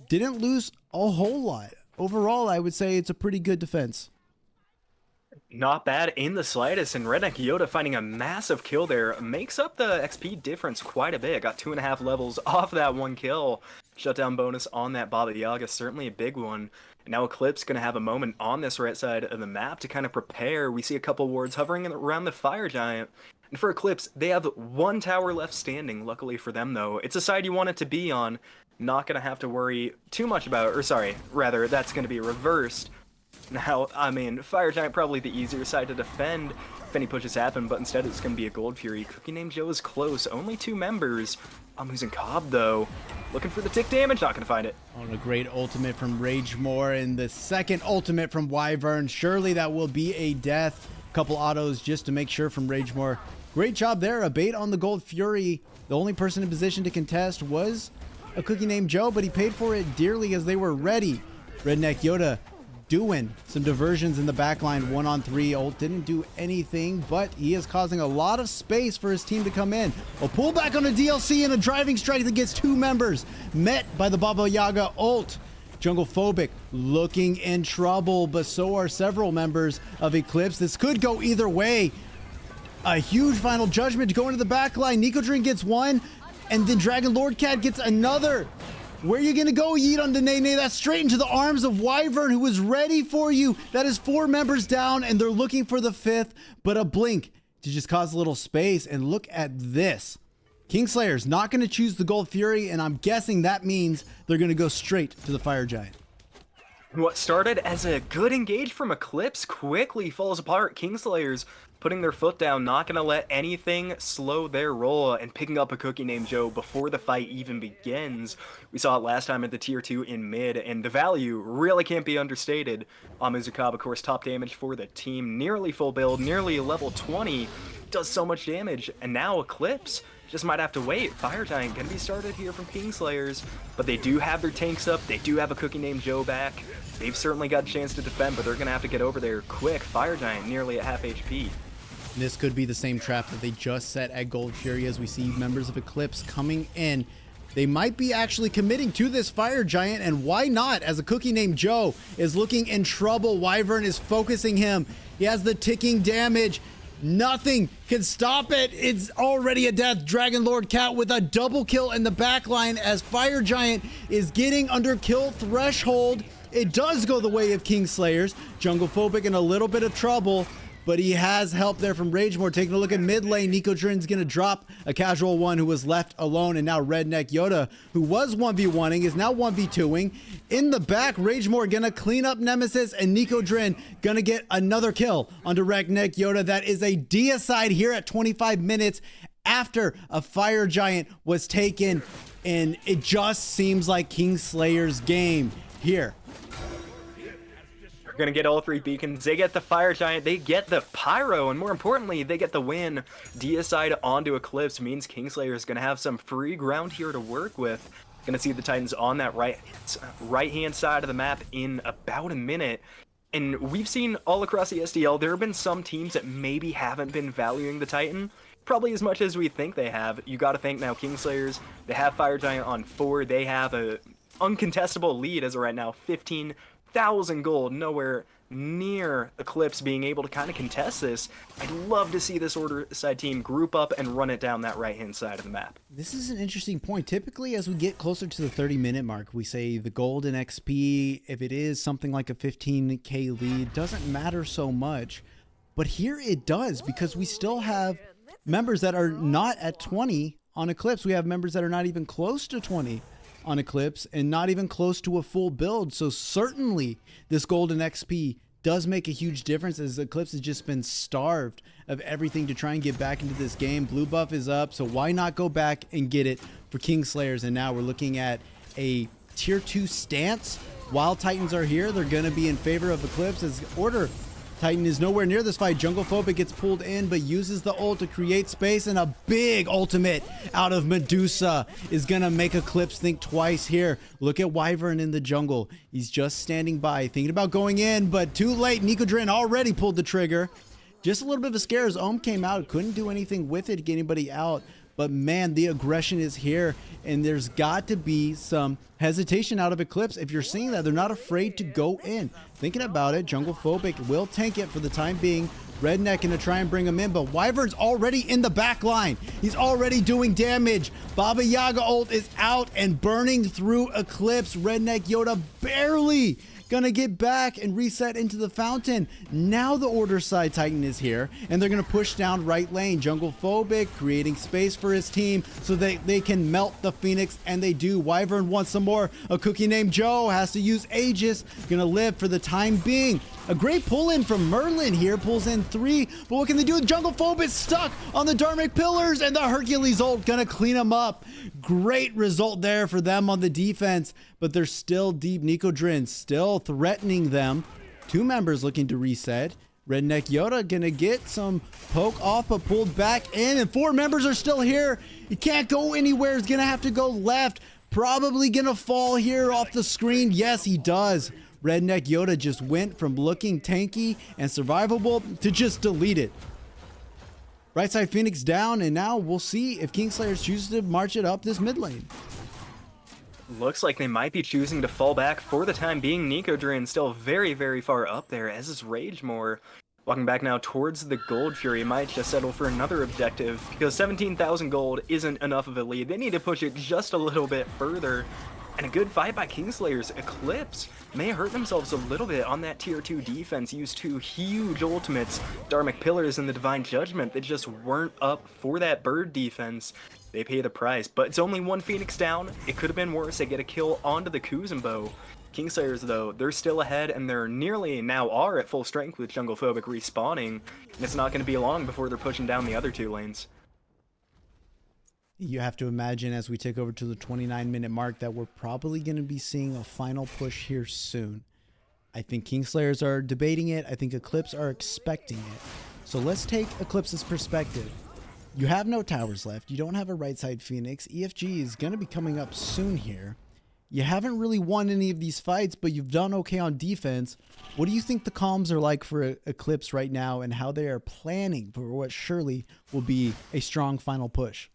didn't lose a whole lot. Overall, I would say it's a pretty good defense. Not bad in the slightest, and Redneck Yoda finding a massive kill there makes up the XP difference quite a bit. Got 2.5 levels off that one kill. Shutdown bonus on that Baba Yaga, certainly a big one. And now Eclipse going to have a moment on this right side of the map to kind of prepare. We see a couple wards hovering around the Fire Giant. And for Eclipse, they have 1 tower left standing. Luckily for them, though, it's a side you want it to be on. Not going to have to worry too much about, or sorry, rather, that's going to be reversed. Now, I mean, Fire Giant probably the easier side to defend if any pushes happen, but instead it's going to be a Gold Fury. CookieNamedJoe is close, only 2 members. I'm losing Cobb, though. Looking for the tick damage, not going to find it. On a great ultimate from Ragemore, and the second ultimate from Wyvern. Surely that will be a death. Couple autos just to make sure from Ragemore. Great job there, a bait on the Gold Fury. The only person in position to contest was a cookie named Joe, but he paid for it dearly as they were ready. Redneck Yoda doing some diversions in the backline. 1-on-3 ult didn't do anything, but he is causing a lot of space for his team to come in. A pullback on a DLC and a driving strike that gets 2 members, met by the Baba Yaga ult. JunglePhobic looking in trouble, but so are several members of Eclipse. This could go either way. A huge final judgment to go into the backline. Nicodrin gets 1, and then Dragonlordcat gets another. Where are you going to go, YeetOnDaNaeNae? That's straight into the arms of Wyvern, who is ready for you. That is 4 members down, and they're looking for the 5th, but a blink to just cause a little space. And look at this. Kingslayers not going to choose the Gold Fury, and I'm guessing that means they're going to go straight to the Fire Giant. What started as a good engage from Eclipse quickly falls apart. Kingslayers putting their foot down, not going to let anything slow their roll, and picking up a cookie named Joe before the fight even begins. We saw it last time at the tier 2 in mid, and the value really can't be understated. Amuzakab, of course, top damage for the team, nearly full build, nearly level 20, does so much damage, and now Eclipse just might have to wait. Fire Giant gonna be started here from Kingslayers, but they do have their tanks up, they do have a cookie named Joe back. They've certainly got a chance to defend, but they're gonna have to get over there quick. Fire Giant nearly at half HP. This could be the same trap that they just set at Gold Fury, as we see members of Eclipse coming in. They might be actually committing to this Fire Giant, and why not, as a cookie named Joe is looking in trouble. Wyvern is focusing him. He has the ticking damage. Nothing can stop it. It's already a death. Dragonlordcat with a double kill in the backline as Fire Giant is getting under kill threshold. It does go the way of Kingslayers. JunglePhobic in a little bit of trouble, but he has help there from Ragemore. Taking a look at mid lane, Nicodrin's going to drop a TheCasualOne who was left alone, and now Redneck Yoda, who was 1v1ing, is now 1v2ing. In the back, Ragemore going to clean up Nemesis, and Nicodrin going to get another kill on Redneck Yoda. That is a deicide here at 25 minutes after a Fire Giant was taken, and it just seems like Kingslayer's game here. They're going to get all 3 beacons. They get the Fire Giant. They get the Pyro. And more importantly, they get the win. Deicide onto Eclipse means Kingslayer is going to have some free ground here to work with. Going to see the Titans on that right-hand side of the map in about a minute. And we've seen all across the SDL, there have been some teams that maybe haven't been valuing the Titan probably as much as we think they have. You got to think now, Kingslayers, they have Fire Giant on 4. They have a uncontestable lead as of right now, 15,000 gold, nowhere near Eclipse being able to kind of contest this. I'd love to see this Order side team group up and run it down that right-hand side of the map. This is an interesting point. Typically, as we get closer to the 30-minute mark, we say the gold and XP, if it is something like a 15k lead, doesn't matter so much. But here it does, because we still have members that are not at 20 on Eclipse. We have members that are not even close to 20 on Eclipse and not even close to a full build. So certainly this golden XP does make a huge difference, as Eclipse has just been starved of everything to try and get back into this game. Blue buff is up, so why not go back and get it for Kingslayers? And now we're looking at a tier 2 stance. While Titans are here, they're going to be in favor of Eclipse, as Order Titan is nowhere near this fight. JunglePhobic gets pulled in, but uses the ult to create space, and a big ultimate out of Medusa is going to make Eclipse think twice here. Look at Wyvern in the jungle. He's just standing by, thinking about going in, but too late. NicoDrain already pulled the trigger. Just a little bit of a scare as Ohm came out. Couldn't do anything with it to get anybody out. But man, the aggression is here, and there's got to be some hesitation out of Eclipse. If you're seeing that, they're not afraid to go in. Thinking about it, JunglePhobic will tank it for the time being. Redneck gonna try and bring him in, but Wyvern's already in the back line. He's already doing damage. Baba Yaga ult is out and burning through Eclipse. Redneck Yoda barely gonna get back and reset into the fountain. Now the Order side Titan is here, and they're gonna push down right lane. JunglePhobic creating space for his team so that they can melt the Phoenix, and they do. Wyvern wants some more. A cookie named Joe has to use Aegis, gonna live for the time being. A great pull in from Merlin here, pulls in 3, but what can they do? JunglePhobic stuck on the Dharmic pillars, and the Hercules ult gonna clean him up. Great result there for them on the defense, but they're still deep. NicoDrain still threatening them. 2 members looking to reset. Redneck Yoda gonna get some poke off, but pulled back in, and 4 members are still here. He can't go anywhere. He's gonna have to go left. Probably gonna fall here off the screen. Yes, he does. Redneck Yoda just went from looking tanky and survivable to just delete it. Right side Phoenix down, and now we'll see if Kingslayers chooses to march it up this mid lane. Looks like they might be choosing to fall back for the time being. NicoDrain still very, very far up there, as is Ragemore. Walking back now towards the Gold Fury, might just settle for another objective, because 17,000 gold isn't enough of a lead. They need to push it just a little bit further. And a good fight by Kingslayers. Eclipse may hurt themselves a little bit on that tier 2 defense. Used 2 huge ultimates, Dharmic Pillars and the Divine Judgment, that just weren't up for that bird defense. They pay the price, but it's only 1 Phoenix down. It could have been worse. They get a kill onto the Kuzenbo. Kingslayers, though, they're still ahead, and they're nearly now are at full strength with JunglePhobic respawning. And it's not going to be long before they're pushing down the other 2 lanes. You have to imagine, as we take over to the 29-minute mark, that we're probably going to be seeing a final push here soon. I think Kingslayers are debating it. I think Eclipse are expecting it. So let's take Eclipse's perspective. You have no towers left. You don't have a right side Phoenix. EFG is going to be coming up soon here. You haven't really won any of these fights, but you've done okay on defense. What do you think the comms are like for Eclipse right now, and how they are planning for what surely will be a strong final push?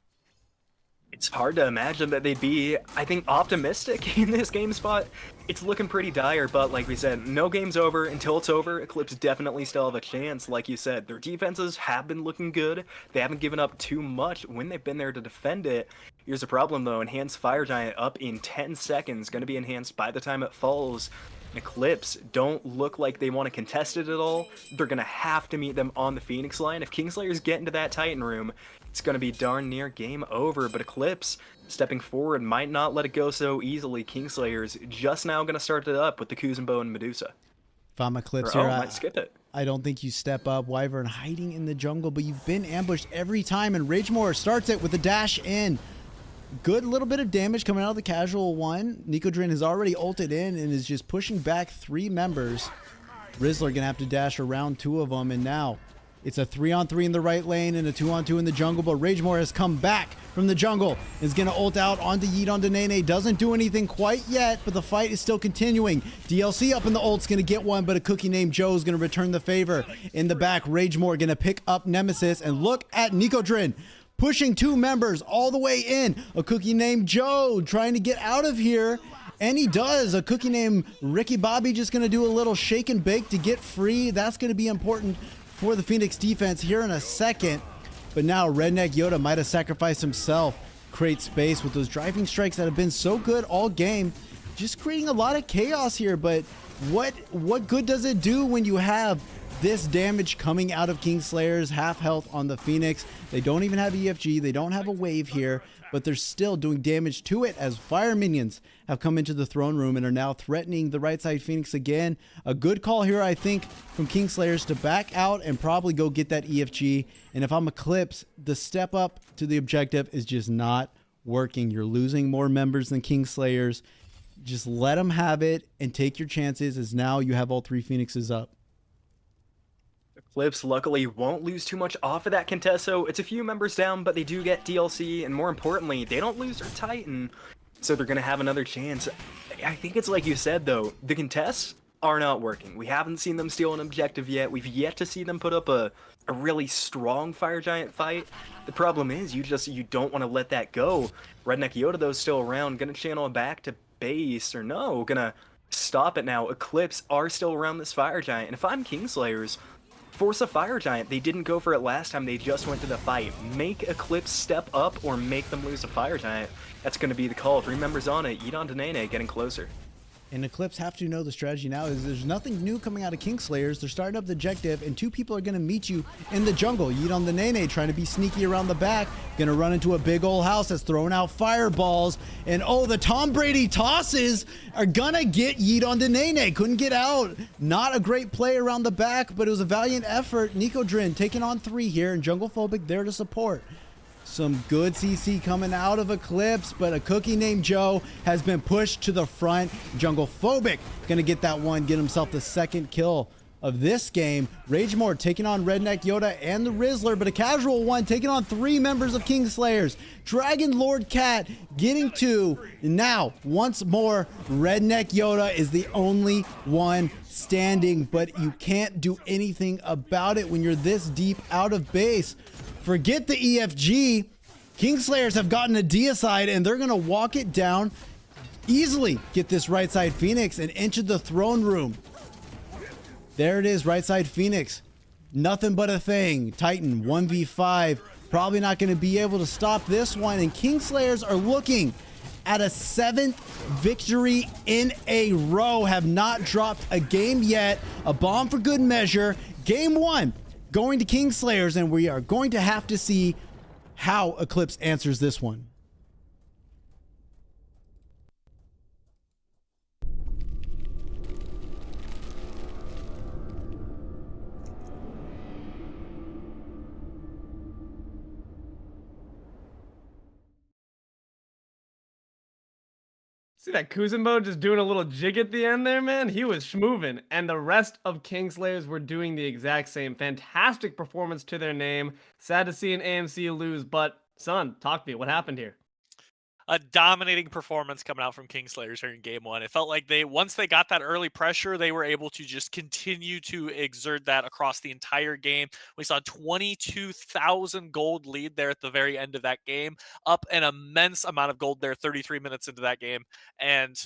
It's hard to imagine that they'd be, I think, optimistic in this game spot. It's looking pretty dire, but like we said, no game's over until it's over. Eclipse definitely still have a chance. Like you said, their defenses have been looking good. They haven't given up too much when they've been there to defend it. Here's the problem, though. Enhanced Fire Giant up in 10 seconds. Going to be enhanced by the time it falls. Eclipse don't look like they want to contest it at all. They're going to have to meet them on the Phoenix line. If Kingslayers get into that Titan room, it's going to be darn near game over. But Eclipse, stepping forward, might not let it go so easily. Kingslayers just now going to start it up with the Kuzenbo and Medusa. If I'm Eclipse Or, here, might skip it. I don't think you step up. Wyvern hiding in the jungle, but you've been ambushed every time, and Ragemore starts it with a dash in. Good little bit of damage coming out of the casual one. NicoDrain has already ulted in and is just pushing back 3 members. Rizzler gonna have to dash around two of them, and now it's a 3-on-3 in the right lane and a 2-on-2 in the jungle, but Ragemore has come back from the jungle, is gonna ult out onto YeetOnDaNaeNae, doesn't do anything quite yet, but the fight is still continuing. DLC up in the ult's gonna get one, but ACookieNamedJoe is gonna return the favor. In the back, Ragemore gonna pick up Nemesis, and look at Nicodrin pushing two members all the way in. ACookieNamedJoe trying to get out of here, and he does. A cookie named Ricky Bobby just gonna do a little shake and bake to get free. That's gonna be important for the Phoenix defense here in a second. But now Redneck Yoda might have sacrificed himself, create space with those driving strikes that have been so good all game, just creating a lot of chaos here. But what good does it do when you have this damage coming out of Kingslayers, half health on the Phoenix? They don't even have EFG, they don't have a wave here, but they're still doing damage to it as fire minions have come into the throne room and are now threatening the right side Phoenix again. A good call here, I think, from Kingslayers to back out and probably go get that EFG. And if I'm Eclipse, the step up to the objective is just not working. You're losing more members than Kingslayers. Just let them have it and take your chances, as now you have all three Phoenixes up. Eclipse luckily won't lose too much off of that contest, so it's a few members down, but they do get DLC, and more importantly, they don't lose their Titan, so they're going to have another chance. I think it's like you said, though, the contests are not working. We haven't seen them steal an objective yet. We've yet to see them put up a really strong Fire Giant fight. The problem is you don't want to let that go. Redneck Yoda, though, is still around, going to channel it back to base, or no, going to stop it now. Eclipse are still around this Fire Giant, and if I'm Kingslayers, force a Fire Giant. They didn't go for it last time, they just went to the fight. Make Eclipse step up or make them lose a Fire Giant. That's going to be the call. 3 members on it. YeetOnDaNaeNae getting closer. And Eclipse have to know the strategy now is there's nothing new coming out of Kingslayers. They're starting up the objective, and two people are going to meet you in the jungle. YeetOnDaNaeNae trying to be sneaky around the back, going to run into a big old house that's throwing out fireballs. And oh, the Tom Brady tosses are going to get YeetOnDaNaeNae. Couldn't get out. Not a great play around the back, but it was a valiant effort. Nicodrin taking on 3 here, and JunglePhobic there to support. Some good CC coming out of Eclipse, but ACookieNamedJoe has been pushed to the front. JunglePhobic gonna get that one, get himself the 2nd kill of this game. Ragemore taking on Redneck Yoda and the Rizzler, but TheCasualOne taking on 3 members of Kingslayers. Dragonlordcat getting 2. And now, once more, Redneck Yoda is the only one standing, but you can't do anything about it when you're this deep out of base. Forget the EFG. Kingslayers have gotten a deicide, and they're going to walk it down, easily get this right side Phoenix and into the throne room. There it is, right side Phoenix. Nothing but a thing. Titan 1v5. Probably not going to be able to stop this one. And Kingslayers are looking at a 7th victory in a row. Have not dropped a game yet. A bomb for good measure. Game 1 going to Kingslayers, and we are going to have to see how Eclipse answers this one. See that Kuzenbo just doing a little jig at the end there, man? He was schmoving. And the rest of Kingslayers were doing the exact same. Fantastic performance to their name. Sad to see an AMC lose, but Sun, talk to me. What happened here? A dominating performance coming out from Kingslayers here in game 1. It felt like once they got that early pressure, they were able to just continue to exert that across the entire game. We saw 22,000 gold lead there at the very end of that game, up an immense amount of gold there 33 minutes into that game, and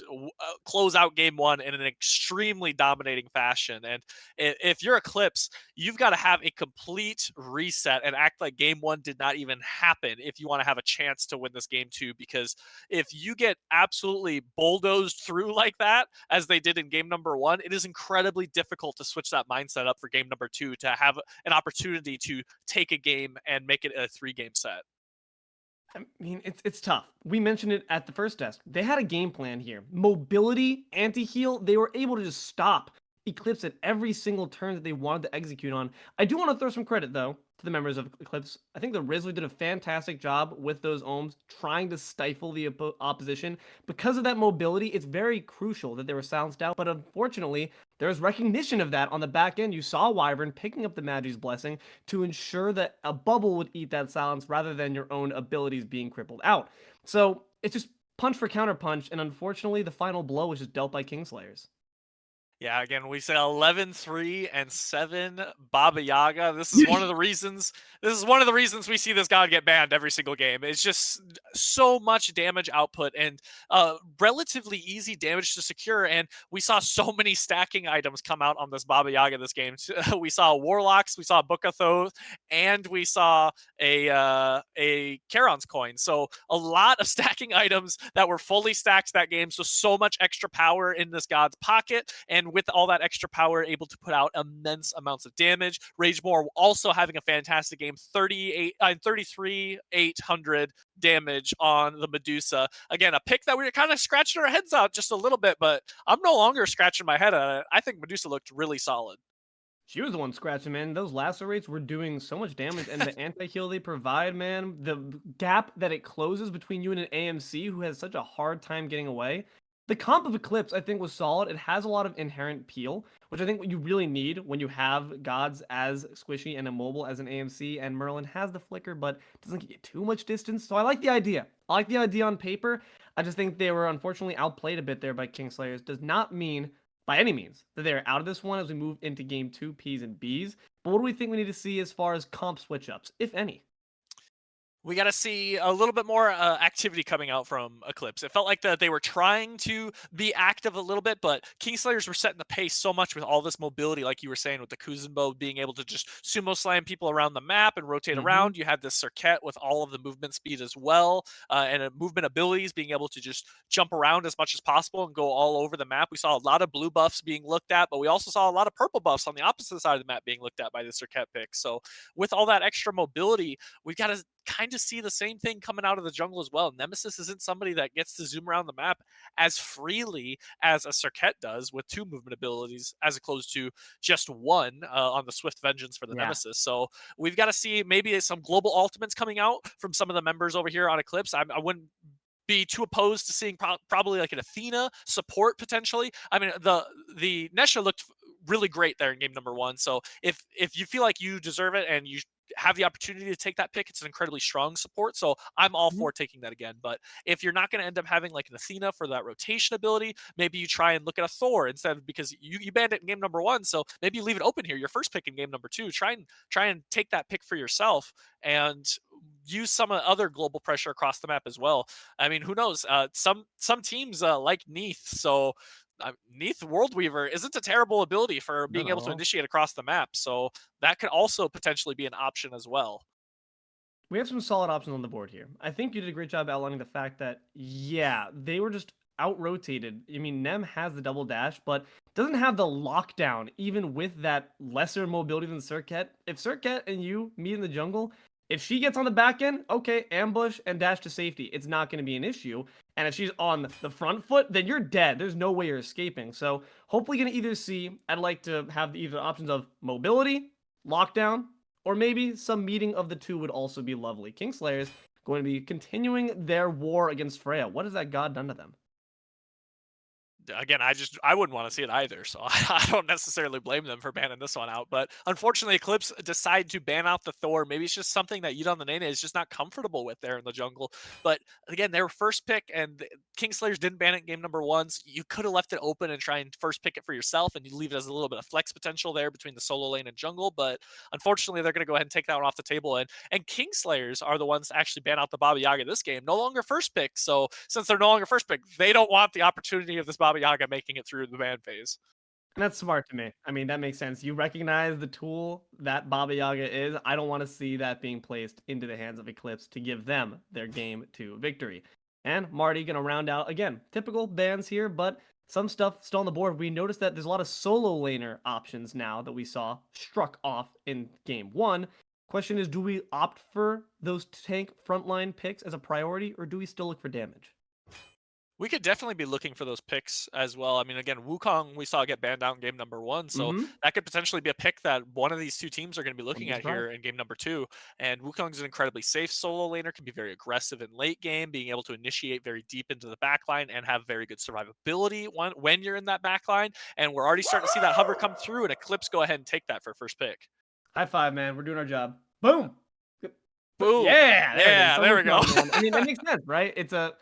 close out game 1 in an extremely dominating fashion. And if you're Eclipse, you've got to have a complete reset and act like game 1 did not even happen if you want to have a chance to win this game 2, because if you get absolutely bulldozed through like that, as they did in game number 1, it is incredibly difficult to switch that mindset up for game number 2 to have an opportunity to take a game and make it a 3-game set. I mean, it's tough. We mentioned it at the first test. They had a game plan here. Mobility, anti-heal, they were able to just stop Eclipse at every single turn that they wanted to execute on. I do want to throw some credit, though, to the members of Eclipse. I think the Rizzler did a fantastic job with those ohms, trying to stifle the opposition. Because of that mobility, it's very crucial that they were silenced out, but unfortunately, there's recognition of that on the back end. You saw Wyvern picking up the Magi's Blessing to ensure that a bubble would eat that silence rather than your own abilities being crippled out. So it's just punch for counter punch, and unfortunately, the final blow was just dealt by Kingslayers. Yeah, again, we say 11-3 and 7 Baba Yaga. This is one of the reasons. This is one of the reasons we see this god get banned every single game. It's just so much damage output and relatively easy damage to secure. And we saw so many stacking items come out on this Baba Yaga this game. We saw Warlocks, we saw Book of Thoth, and we saw a Charon's coin. So a lot of stacking items that were fully stacked that game. So much extra power in this god's pocket, and with all that extra power, able to put out immense amounts of damage. Ragemore also having a fantastic game, 33,800 damage on the Medusa. Again, a pick that we were kind of scratching our heads out just a little bit, but I'm no longer scratching my head at it. I think Medusa looked really solid. She was the one scratching, man. Those lacerates were doing so much damage, and the anti-heal they provide, man, the gap that it closes between you and an AMC who has such a hard time getting away. The comp of Eclipse, I think, was solid. It has a lot of inherent peel, which I think what you really need when you have gods as squishy and immobile as an AMC, and Merlin has the flicker, but doesn't get you too much distance. So I like the idea. I like the idea on paper. I just think they were unfortunately outplayed a bit there by Kingslayers. Does not mean, by any means, that they're out of this one as we move into game 2, P's and B's. But what do we think we need to see as far as comp switch-ups, if any? We got to see a little bit more activity coming out from Eclipse. It felt like that they were trying to be active a little bit, but Kingslayers were setting the pace so much with all this mobility, like you were saying, with the Kuzenbo being able to just sumo slam people around the map and rotate around. You had this Circuit with all of the movement speed as well, and movement abilities, being able to just jump around as much as possible and go all over the map. We saw a lot of blue buffs being looked at, but we also saw a lot of purple buffs on the opposite side of the map being looked at by the Circuit pick. So with all that extra mobility, we've got to kind of see the same thing coming out of the jungle as well. Nemesis isn't somebody that gets to zoom around the map as freely as a Circuit does with 2 movement abilities, as opposed to just 1 on the Swift Vengeance for the Nemesis. So we've got to see maybe some global ultimates coming out from some of the members over here on Eclipse. I wouldn't be too opposed to seeing probably like an Athena support potentially. I mean, the Nesha looked really great there in game number 1. So if you feel like you deserve it and you have the opportunity to take that pick, it's an incredibly strong support. So I'm all for taking that again. But if you're not going to end up having like an Athena for that rotation ability, maybe you try and look at a Thor instead, because you banned it in game number 1. So maybe you leave it open here, your first pick in game number 2. Try and take that pick for yourself and use some other global pressure across the map as well. I mean, who knows? Some teams like Neath. So Neath Worldweaver isn't a terrible ability for being able to initiate across the map, so that could also potentially be an option as well. We have some solid options on the board here. I think you did a great job outlining the fact that, yeah, they were just out-rotated. I mean, Nem has the double dash, but doesn't have the lockdown, even with that lesser mobility than Circuit. If Circuit and you meet in the jungle, if she gets on the back end, okay, ambush and dash to safety. It's not going to be an issue. And if she's on the front foot, then you're dead. There's no way you're escaping. So hopefully going to either see, I'd like to have either options of mobility, lockdown, or maybe some meeting of the two would also be lovely. Kingslayers going to be continuing their war against Freya. What has that god done to them? Again, I wouldn't want to see it either, so I don't necessarily blame them for banning this one out. But unfortunately, Eclipse decide to ban out the Thor. Maybe it's just something that YeetOnDaNaeNae is just not comfortable with there in the jungle. But again, their first pick, and Kingslayers didn't ban it in game number 1. So you could have left it open and try and first pick it for yourself, and you leave it as a little bit of flex potential there between the solo lane and jungle. But unfortunately, they're going to go ahead and take that one off the table. And Kingslayers are the ones to actually ban out the Baba Yaga this game. No longer first pick. So since they're no longer first pick, they don't want the opportunity of this Baba Yaga making it through the ban phase. And that's smart to me. I mean, that makes sense. You recognize the tool that Baba Yaga is. I don't want to see that being placed into the hands of Eclipse to give them their game 2 victory. And Marty going to round out, again, typical bans here, but some stuff still on the board. We noticed that there's a lot of solo laner options now that we saw struck off in game 1. Question is, do we opt for those tank frontline picks as a priority, or do we still look for damage? We could definitely be looking for those picks as well. I mean, again, Wukong we saw get banned out in game number 1, so Mm-hmm. that could potentially be a pick that one of these two teams are going to be Wouldn't looking be at surprised. here in game number 2. And Wukong's an incredibly safe solo laner, can be very aggressive in late game, being able to initiate very deep into the backline and have very good survivability when you're in that backline. And we're already starting to see that hover come through, and Eclipse go ahead and take that for first pick. High five, man. We're doing our job. Boom. Boom. Yeah, there it is. Yeah, So there much we go. fun, man. I mean, that makes sense, right? It's a,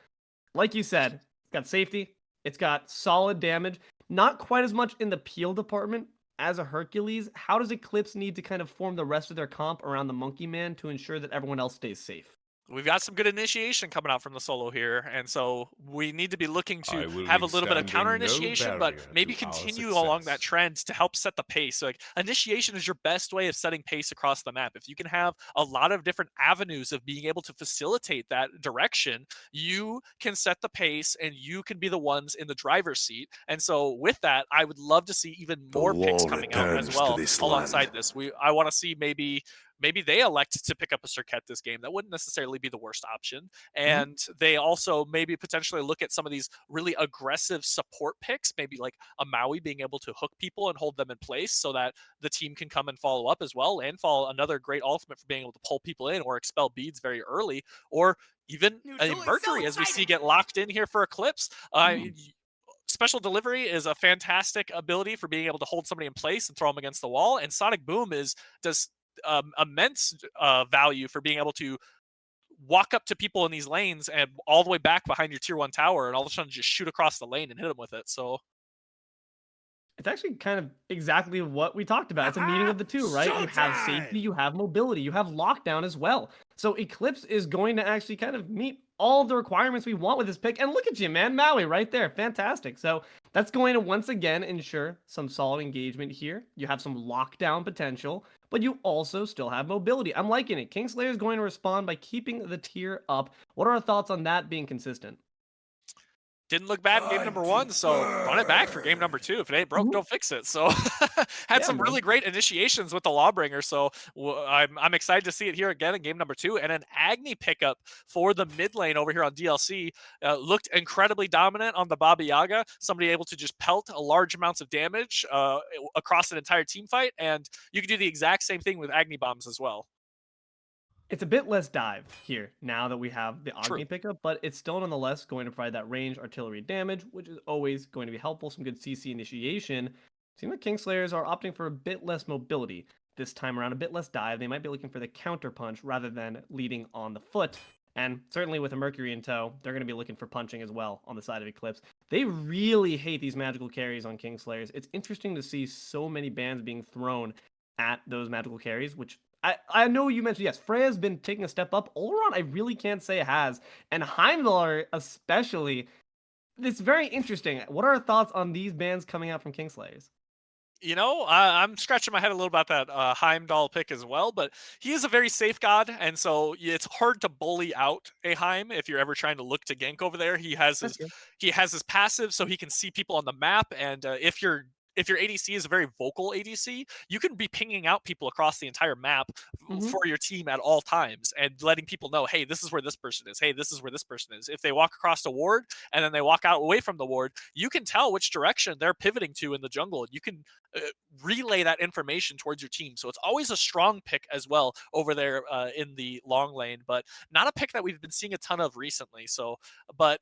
like you said, it's got safety. It's got solid damage. Not quite as much in the peel department as a Hercules. How does Eclipse need to kind of form the rest of their comp around the Monkey Man to ensure that everyone else stays safe? We've got some good initiation coming out from the solo here, and so we need to be looking I to will have a be little bit of standing counter no initiation, but barrier maybe to our continue along that success. trend to help set the pace. So, like, initiation is your best way of setting pace across the map. If you can have a lot of different avenues of being able to facilitate that direction, you can set the pace and you can be the ones in the driver's seat. And so with that, I would love to see even The more picks law coming out as returns to well this alongside land. this. I want to see maybe they elect to pick up a Circuit this game. That wouldn't necessarily be the worst option. Mhm. And they also maybe potentially look at some of these really aggressive support picks, maybe like a Maui being able to hook people and hold them in place so that the team can come and follow up as well. Landfall, another great ultimate for being able to pull people in or expel beads very early, or even a Mercury as we see get locked in here for Eclipse. Special delivery is a fantastic ability for being able to hold somebody in place and throw them against the wall. And Sonic Boom does immense value for being able to walk up to people in these lanes and all the way back behind your tier 1 tower and all of a sudden just shoot across the lane and hit them with it. So It's actually kind of exactly what we talked about. It's a meeting of the two, right? You have safety, you have mobility, you have lockdown as well. So Eclipse is going to actually kind of meet all the requirements we want with this pick. And look at you, man. Maui right there. Fantastic. So that's going to once again ensure some solid engagement here. You have some lockdown potential, but you also still have mobility. I'm liking it. Kingslayer is going to respond by keeping the tier up. What are our thoughts on that being consistent? didn't look bad in game number 1, so run it back for game number 2. If it ain't broke, Mhm. don't fix it. So had Yeah, some man. really great initiations with the Lawbringer. So I'm excited to see it here again in game number 2. And an Agni pickup for the mid lane over here on DLC looked incredibly dominant on the Baba Yaga. Somebody able to just pelt a large amounts of damage across an entire team fight. And you can do the exact same thing with Agni bombs as well. It's a bit less dive here now that we have the True. Agni pickup, but it's still nonetheless going to provide that range artillery damage, which is always going to be helpful. Some good CC initiation. Seems like Kingslayers are opting for a bit less mobility this time around, a bit less dive. They might be looking for the counter punch rather than leading on the foot. And certainly with a Mercury in tow, they're going to be looking for punching as well on the side of Eclipse. They really hate these magical carries on Kingslayers. It's interesting to see so many bans being thrown at those magical carries, which I know you mentioned, yes, Freya's been taking a step up. Oleron, I really can't say it has. And Heimdall especially. It's very interesting. What are our thoughts on these bans coming out from Kingslayers? You know, I'm scratching my head a little about that Heimdall pick as well, but he is a very safe god, and so it's hard to bully out a Heim if you're ever trying to look to gank over there. That's good. He has his passive, so he can see people on the map, and if your ADC is a very vocal ADC, you can be pinging out people across the entire map Hmm. for your team at all times and letting people know, hey, this is where this person is. Hey, this is where this person is. If they walk across the ward and then they walk out away from the ward, you can tell which direction they're pivoting to in the jungle. You can uh, relay that information towards your team. So it's always a strong pick as well over there in the long lane, but not a pick that we've been seeing a ton of recently. So, but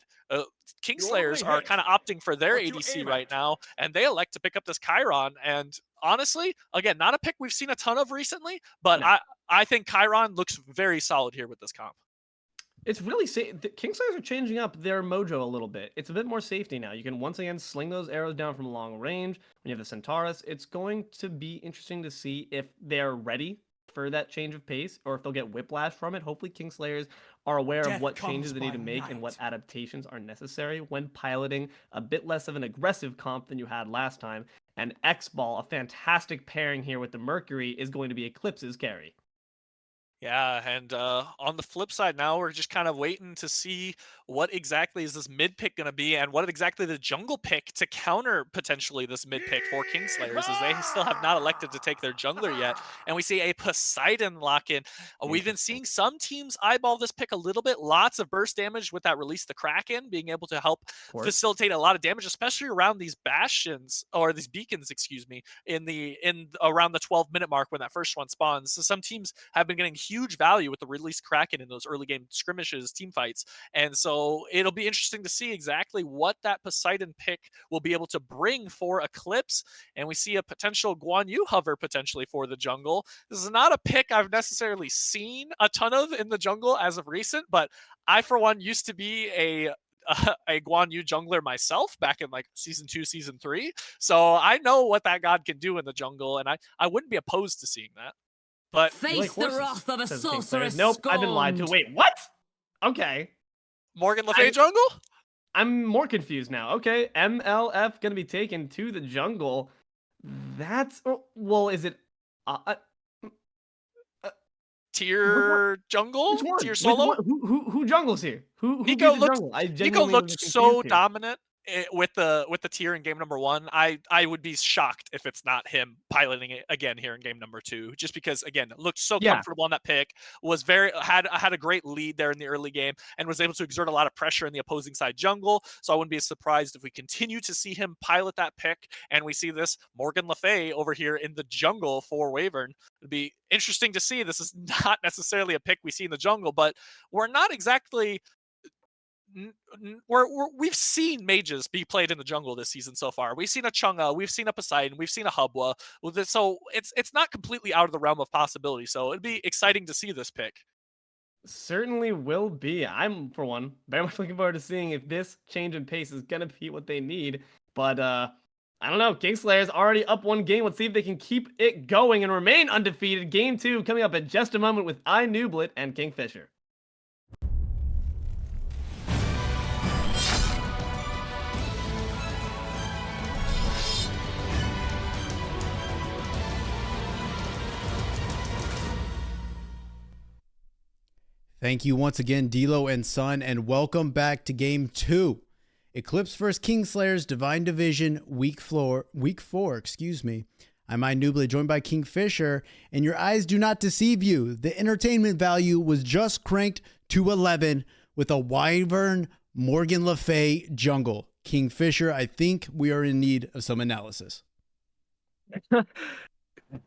Kingslayers are kind of opting for their ADC right now, and they elect to pick up this Chiron. And honestly, again, not a pick we've seen a ton of recently, but No. I think Chiron looks very solid here with this comp. It's really safe. The Kingslayers are changing up their mojo a little bit. It's a bit more safety now. You can once again sling those arrows down from long range. When you have the Centaurus, it's going to be interesting to see if they're ready for that change of pace or if they'll get whiplash from it. Hopefully, Kingslayers are aware of what changes they need to make and what adaptations are necessary when piloting a bit less of an aggressive comp than you had last time. And X-Ball, a fantastic pairing here with the Mercury, is going to be Eclipse's carry. Yeah, and on the flip side, now we're just kind of waiting to see what exactly is this mid pick going to be, and what exactly the jungle pick to counter potentially this mid pick for Kingslayers, as they still have not elected to take their jungler yet. And we see a Poseidon lock in. We've been Interesting. seeing some teams eyeball this pick a little bit. Lots of burst damage with that release the Kraken, being able to help Of course. facilitate a lot of damage, especially around these bastions or these beacons, excuse me, in around the 12-minute mark when that first one spawns. So some teams have been getting huge value with the release Kraken in those early game skirmishes, team fights. And so it'll be interesting to see exactly what that Poseidon pick will be able to bring for Eclipse. And we see a potential Guan Yu hover potentially for the jungle. This is not a pick I've necessarily seen a ton of in the jungle as of recent, but I, for one, used to be a Guan Yu jungler myself back in like season 2, season 3. So I know what that god can do in the jungle, and I wouldn't be opposed to seeing that. But You like Face the horses, wrath of a says Kingslayers. sorceress. Nope, I've been lied to. scorned. Wait, what? Okay. Morgan Le Fay jungle? I'm more confused now. Okay, MLF gonna be taken to the jungle. That's well, is it? Tier jungle? Which one? Tier Which solo? one? Who jungles here? Who Nico be the looks jungle? I Nico genuinely looked was so confused here. dominant with the tier in game number 1. I would be shocked if it's not him piloting it again here in game number 2, just because again looked so Yeah. comfortable on that pick, was had a great lead there in the early game, and was able to exert a lot of pressure in the opposing side jungle. So I wouldn't be surprised if we continue to see him pilot that pick, and we see this Morgan Le Fay over here in the jungle for Wyvern. It'd be interesting to see. This is not necessarily a pick we see in the jungle, but we're not exactly we've seen mages be played in the jungle this season so far. We've seen a Chunga, we've seen a Poseidon, we've seen a Hubwa. So it's not completely out of the realm of possibility. So it'd be exciting to see this pick. Certainly will be. I'm, for one, very much looking forward to seeing if this change in pace is gonna be what they need. But I don't know. Kingslayers already up 1 game. Let's see if they can keep it going and remain undefeated. Game 2 coming up in just a moment with iNooblet and KingFsher. Thank you once again, Deelo and Suun, and welcome back to Game 2. Eclipse vs. Kingslayers, Divine Division, Week 4, excuse me. I'm iNooblet, joined by KingFsher, and your eyes do not deceive you. The entertainment value was just cranked to 11 with a Wyvern Morgan Le Fay jungle. KingFsher, I think we are in need of some analysis.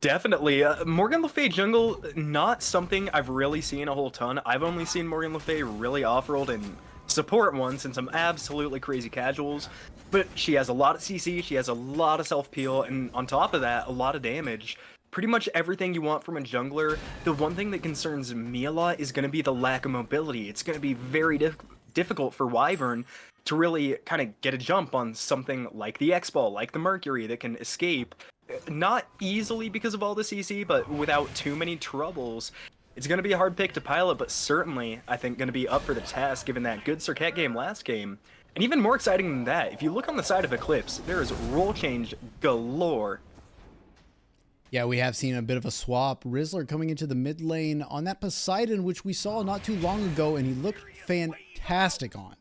Definitely. Morgan Le Fay jungle, not something I've really seen a whole ton. I've only seen Morgan Le Fay really off-rolled in support one since I'm absolutely crazy casuals. But she has a lot of CC, she has a lot of self-peel, and on top of that, a lot of damage. Pretty much everything you want from a jungler. The one thing that concerns me a lot is going to be the lack of mobility. It's going to be very difficult for Wyvern to really kind of get a jump on something like the X-Ball, like the Mercury that can escape. Not easily because of all the CC, but without too many troubles. It's going to be a hard pick to pilot, but certainly, I think, going to be up for the task given that good Serket game last game. And even more exciting than that, if you look on the side of Eclipse, there is role change galore. Yeah, we have seen a bit of a swap. Rizzler coming into the mid lane on that Poseidon, which we saw not too long ago, and he looked fantastic on.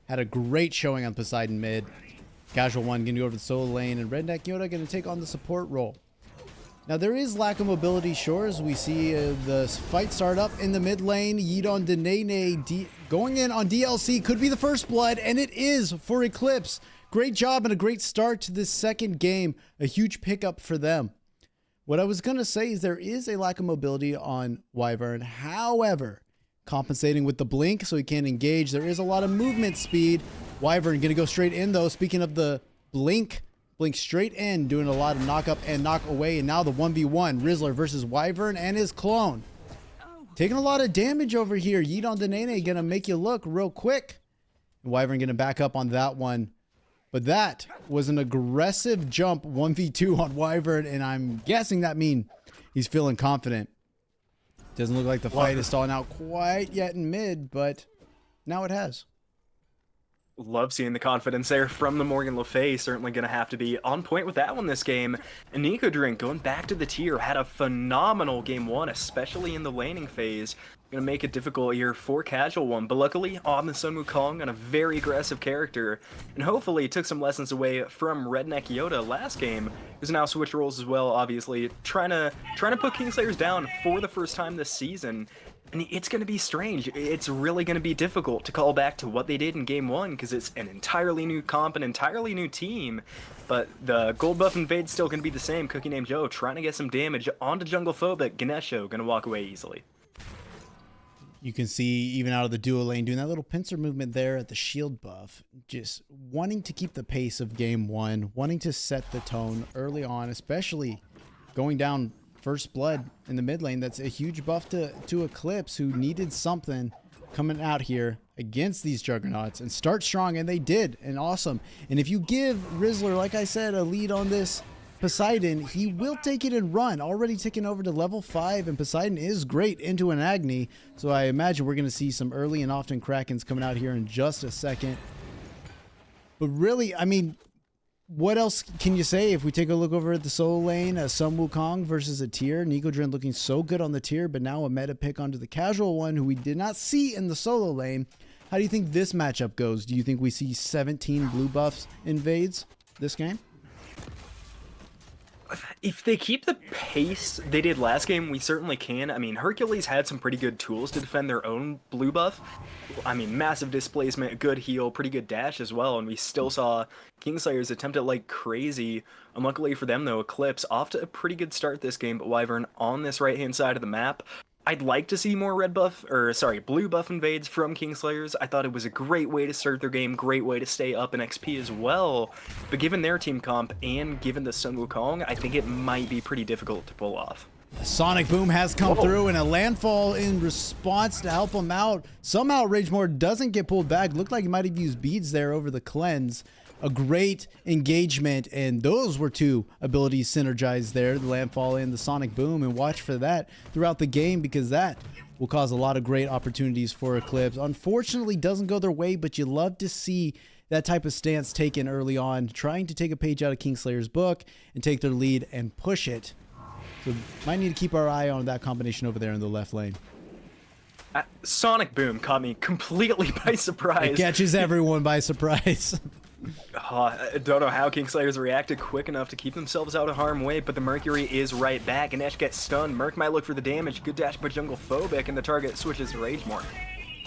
Had a great showing on Poseidon mid. TheCasualOne going to go over the solo lane, and Redneck Yoda going to take on the support role. Now, there is lack of mobility, sure, as we see the fight start up in the mid lane. YeetOnDaNaeNae going in on DLC. Could be the first blood, and it is for Eclipse. Great job and a great start to this second game. A huge pickup for them. What I was going to say is there is a lack of mobility on Wyvern. However, compensating with the blink so he can't engage. There is a lot of movement speed. Wyvern going to go straight in, though. Speaking of the blink straight in, doing a lot of knock up and knock away. And now the 1v1, Rizzler versus Wyvern and his clone. Taking a lot of damage over here. YeetOnDaNaeNae going to make you look real quick. And Wyvern going to back up on that one. But that was an aggressive jump 1v2 on Wyvern, and I'm guessing that means he's feeling confident. Doesn't look like the fight is stalling out quite yet in mid, but now it has. Love seeing the confidence there from the Morgan Le Fay. Certainly going to have to be on point with that one this game. And NicoDrink going back to the tier, had a phenomenal game one, especially in the laning phase. Going to make it difficult here for TheCasualOne, but luckily on the Sun Wukong on a very aggressive character. And hopefully took some lessons away from Redneck Yoda last game, who's now switched roles as well, obviously. Trying to put Kingslayers down for the first time this season. And it's going to be strange. It's really going to be difficult to call back to what they did in game one because it's an entirely new comp, an entirely new team. But the gold buff invade's still going to be the same. KookieNamedJoe trying to get some damage onto JunglePhobic. Ganesho going to walk away easily. You can see even out of the duo lane doing that little pincer movement there at the shield buff, just wanting to keep the pace of game one, wanting to set the tone early on, especially going down first blood in the mid lane. That's a huge buff to Eclipse, who needed something coming out here against these juggernauts and start strong, and they did, and awesome. And if you give Rizzler, like I said, a lead on this Poseidon, he will take it and run. Already ticking over to level 5, and Poseidon is great into an Agni, so I imagine we're going to see some early and often Krakens coming out here in just a second. But really, I mean, what else can you say if we take a look over at the solo lane? Sun Wukong versus a tier. NicoDrink looking so good on the tier, but now a meta pick onto the TheCasualOne, who we did not see in the solo lane. How do you think this matchup goes? Do you think we see 17 blue buffs invades this game? If they keep the pace they did last game, we certainly can. I mean, Hercules had some pretty good tools to defend their own blue buff. I mean, massive displacement, good heal, pretty good dash as well, and we still saw Kingslayers attempt it like crazy. Unluckily for them, though, Eclipse off to a pretty good start this game, but Wyvern on this right-hand side of the map. I'd like to see more blue buff invades from Kingslayers. I thought it was a great way to start their game, great way to stay up in XP as well. But given their team comp and given the Sun Wukong, I think it might be pretty difficult to pull off. A sonic boom has come through, and a landfall in response to help him out. Somehow Ragemore doesn't get pulled back. Looked like he might have used beads there over the cleanse. A great engagement, and those were two abilities synergized there, the landfall and the sonic boom, and watch for that throughout the game because that will cause a lot of great opportunities for Eclipse. Unfortunately, doesn't go their way, but you love to see that type of stance taken early on, trying to take a page out of Kingslayer's book and take their lead and push it. So might need to keep our eye on that combination over there in the left lane. Sonic boom caught me completely by surprise. It catches everyone by surprise. I don't know how Kingslayers reacted quick enough to keep themselves out of harm's way, but the Mercury is right back. Ganesh gets stunned. Merc might look for the damage. Good dash by JunglePhobic, and the target switches to Ragemore.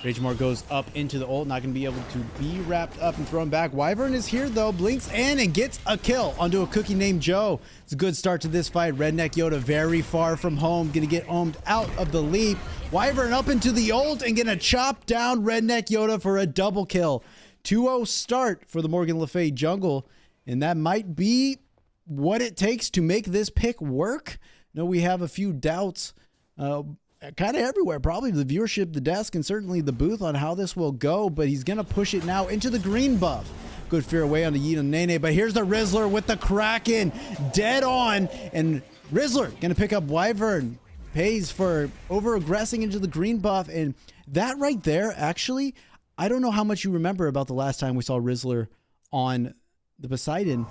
Ragemore goes up into the ult, not going to be able to be wrapped up and thrown back. Wyvern is here, though, blinks in and gets a kill onto a ACookieNamedJoe. It's a good start to this fight. Redneck Yoda very far from home, going to get ohmed out of the leap. Wyvern up into the ult and going to chop down Redneck Yoda for a double kill. 2-0 start for the Morgan Le Fay jungle, and that might be what it takes to make this pick work. No, we have a few doubts kind of everywhere, probably the viewership, the desk, and certainly the booth on how this will go, but he's going to push it now into the green buff. Good fear away on the YeetOnDaNaeNae, but here's the Rizzler with the Kraken dead on, and Rizzler going to pick up Wyvern. Pays for over-aggressing into the green buff, and that right there, actually, I don't know how much you remember about the last time we saw Rizzler on the Poseidon,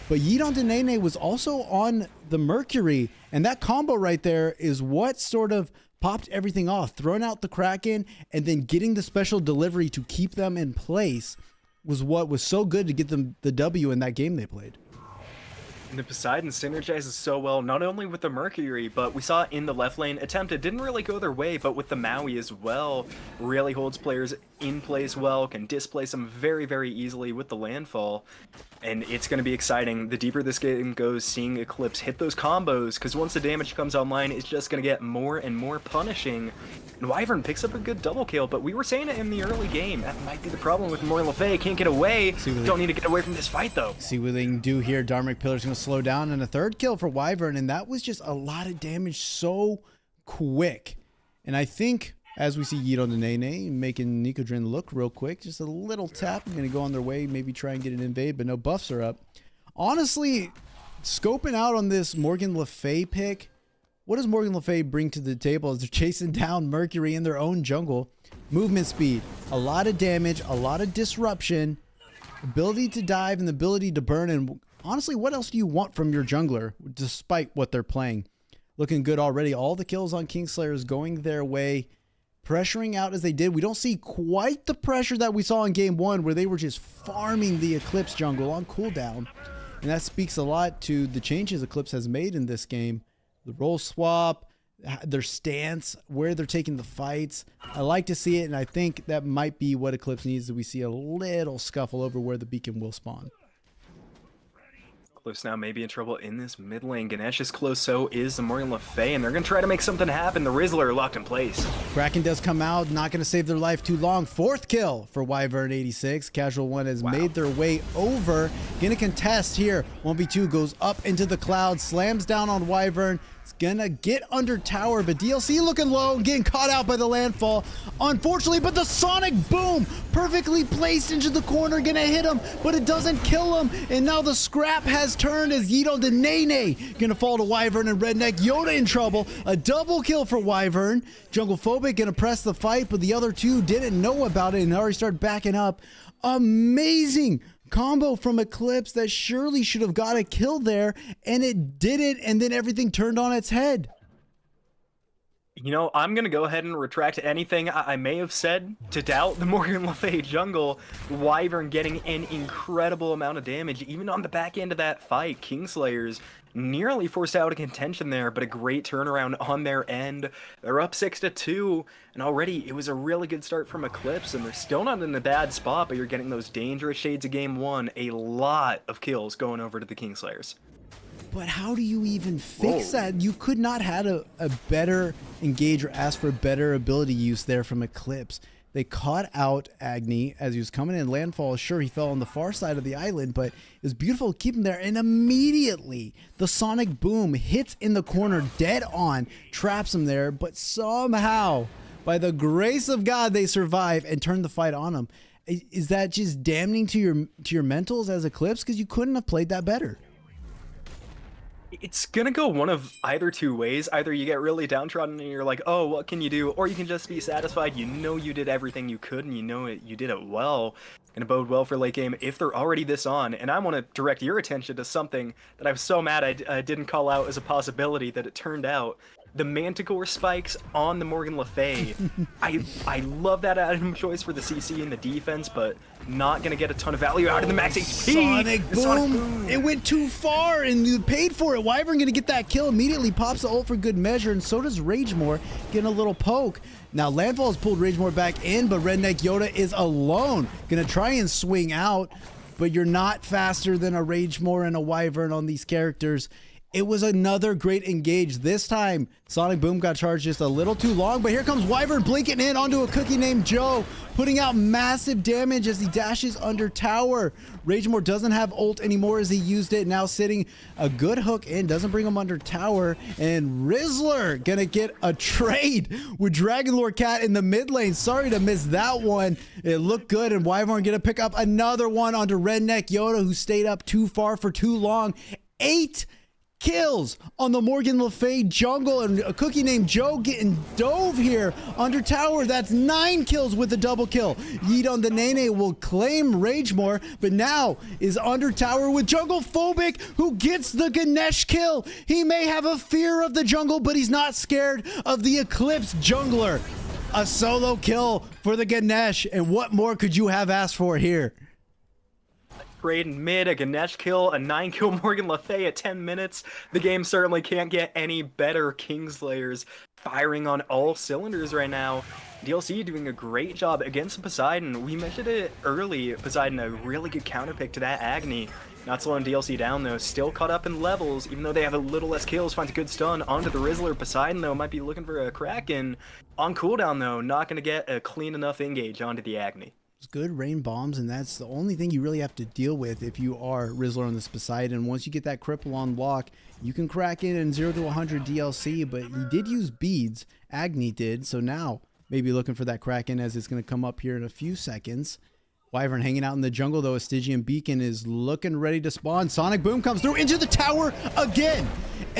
but YeetOnDaNaeNae was also on the Mercury, and that combo right there is what sort of popped everything off. Throwing out the Kraken and then getting the special delivery to keep them in place was what was so good to get them the W in that game they played. And the Poseidon synergizes so well, not only with the Mercury, but we saw in the left lane attempt, it didn't really go their way, but with the Maui as well, really holds players in place well, can displace them very, very easily with the landfall. And it's going to be exciting. The deeper this game goes, seeing Eclipse hit those combos, because once the damage comes online, it's just going to get more and more punishing. And Wyvern picks up a good double kill, but we were saying it in the early game. That might be the problem with Morgan Le Fay. Can't get away. Don't need to get away from this fight, though. See what they can do here. Dharmic Pillar's going to slow down, and a third kill for Wyvern, and that was just a lot of damage so quick. And I think, as we see YeetOnDaNaeNae making NicoDrink look real quick, just a little tap. I'm going to go on their way, maybe try and get an invade, but no buffs are up. Honestly, scoping out on this Morgan Le Fay pick, what does Morgan Le Fay bring to the table as they're chasing down Mercury in their own jungle? Movement speed, a lot of damage, a lot of disruption, ability to dive, and the ability to burn. And honestly, what else do you want from your jungler, despite what they're playing? Looking good already. All the kills on Kingslayers going their way, pressuring out as they did. We don't see quite the pressure that we saw in game 1, where they were just farming the Eclipse jungle on cooldown. And that speaks a lot to the changes Eclipse has made in this game. The role swap, their stance, where they're taking the fights. I like to see it, and I think that might be what Eclipse needs, that we see a little scuffle over where the beacon will spawn. Eclipse now may be in trouble in this mid lane. Ganesh is close, so is the Morgan Le Fay, and they're going to try to make something happen. The Rizzler locked in place. Kraken does come out, not going to save their life too long. 4th kill for Wyvern86. TheCasualOne has made their way over. Going to contest here. 1v2 goes up into the cloud, slams down on Wyvern. It's gonna get under tower, but DLC looking low, getting caught out by the landfall, unfortunately, but the sonic boom perfectly placed into the corner, gonna hit him, but it doesn't kill him. And now the scrap has turned as YeetOnDaNaeNae gonna fall to Wyvern, and Redneck Yoda in trouble. A double kill for Wyvern. JunglePhobic gonna press the fight, but the other two didn't know about it and already started backing up. Amazing combo from Eclipse that surely should have got a kill there, and it didn't, and then everything turned on its head. You know, I'm going to go ahead and retract anything I may have said to doubt the Morgan Le Fay jungle. Wyvern getting an incredible amount of damage, even on the back end of that fight. Kingslayers nearly forced out of contention there, but a great turnaround on their end. They're up 6-2, and already it was a really good start from Eclipse, and they're still not in a bad spot, but you're getting those dangerous shades of game 1. A lot of kills going over to the Kingslayers. But how do you even fix that? You could not have a better engage or ask for better ability use there from Eclipse. They caught out Agni as he was coming in landfall. Sure, he fell on the far side of the island, but it was beautiful to keep him there. And immediately, the sonic boom hits in the corner dead on, traps him there. But somehow, by the grace of God, they survive and turn the fight on him. Is that just damning to your mentals as Eclipse? Because you couldn't have played that better. It's gonna go one of either two ways. Either you get really downtrodden and you're like, oh, what can you do? Or you can just be satisfied. You know you did everything you could, and you know you did it well. Gonna bode well for late game if they're already this on. And I want to direct your attention to something that I was so mad I didn't call out as a possibility that it turned out. The Manticore spikes on the Morgan Le Fay. I love that item choice for the CC and the defense, but not going to get a ton of value out of the max HP. Sonic boom. It went too far, and you paid for it. Wyvern going to get that kill immediately, pops the ult for good measure, and so does Ragemore, getting a little poke. Now, Landfall has pulled Ragemore back in, but Redneck Yoda is alone. Going to try and swing out, but you're not faster than a Ragemore and a Wyvern on these characters. It was another great engage. This time, Sonic Boom got charged just a little too long, but here comes Wyvern blinking in onto ACookieNamedJoe, putting out massive damage as he dashes under tower. Ragemore doesn't have ult anymore as he used it, now sitting a good hook in, doesn't bring him under tower, and Rizzler gonna get a trade with Dragonlordcat in the mid lane. Sorry to miss that one. It looked good, and Wyvern gonna pick up another one onto Redneck Yoda, who stayed up too far for too long. 8 kills on the Morgan Le Fay jungle, and ACookieNamedJoe getting dove here under tower. That's 9 kills with the double kill. YeetOnDaNaeNae will claim Ragemore, but now is under tower with JunglePhobic, who gets the Ganesh kill. He may have a fear of the jungle, but he's not scared of the Eclipse jungler. A solo kill for the Ganesh, and what more could you have asked for here? Trade in mid, a Ganesh kill, a 9-kill Morgan Le Fay at 10 minutes. The game certainly can't get any better. Kingslayers firing on all cylinders right now. DLC doing a great job against Poseidon. We mentioned it early. Poseidon, a really good counter pick to that Agni. Not slowing DLC down though. Still caught up in levels, even though they have a little less kills. Finds a good stun onto the Rizzler. Poseidon though might be looking for a Kraken. On cooldown though, not going to get a clean enough engage onto the Agni. Good rain bombs, and that's the only thing you really have to deal with if you are Rizzler on this Poseidon. Once you get that cripple on lock, you can crack in 0 to 100 DLC, but he did use beads. Agni did, so now maybe looking for that Kraken as it's going to come up here in a few seconds. Wyvern hanging out in the jungle though. A Stygian Beacon is looking ready to spawn. Sonic Boom comes through into the tower again.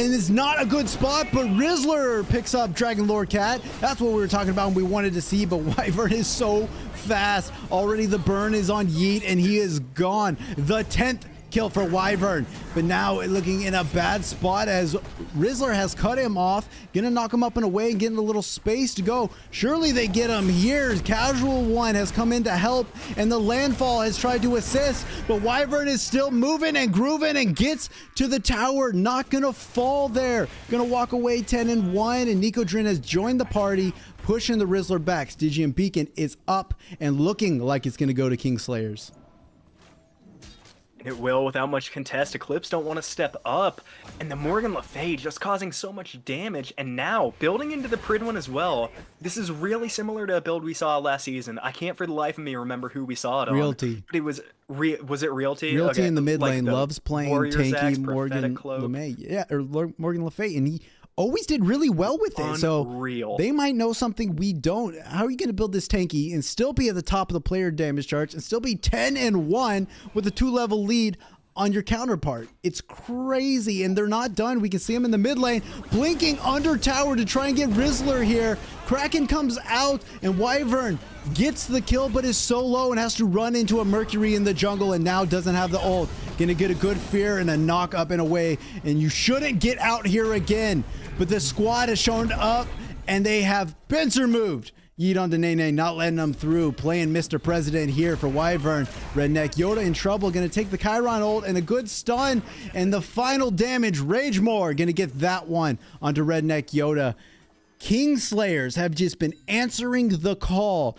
and it's not a good spot, but Rizzler picks up Dragonlordcat. That's what we were talking about and we wanted to see, but Wyvern is so fast. Already the burn is on Yeet, and he is gone. The 10th kill for Wyvern, but now looking in a bad spot as Rizzler has cut him off, gonna knock him up and away and getting a little space to go. Surely they get him here. TheCasualOne has come in to help, and the Landfall has tried to assist, but Wyvern is still moving and grooving and gets to the tower. Not gonna fall there. Gonna walk away 10-1, and Nicodrin has joined the party, pushing the Rizzler back. Stygian Beacon is up and looking like it's gonna go to Kingslayers. It will without much contest. Eclipse don't want to step up, and the Morgan Le Fay just causing so much damage, and now building into the Prid one as well. This is really similar to a build we saw last season. I can't for the life of me remember who we saw it on. Realty. But it was it Realty? Realty Okay, in the mid like lane the loves playing Warrior tanky Zax, Morgan Prophetic Cloak. LeMay. Yeah, or Morgan Le Fay, and he always did really well with it. Unreal. So they might know something we don't. How are you going to build this tanky and still be at the top of the player damage charts and still be 10-1 with a 2-level lead on your counterpart? It's crazy, and they're not done. We can see him in the mid lane blinking under tower to try and get Rizzler here. Kraken comes out, and Wyvern gets the kill but is so low and has to run into a Mercury in the jungle, and now doesn't have the ult. Gonna get a good fear and a knock up and away, and you shouldn't get out here again. But the squad has shown up, and they have pincer moved. YeetOnDaNaeNae not letting them through, playing Mr. President here for Wyvern. Redneck Yoda in trouble, gonna take the Chiron ult and a good stun, and the final damage, Ragemore, gonna get that one onto Redneck Yoda. Kingslayers have just been answering the call.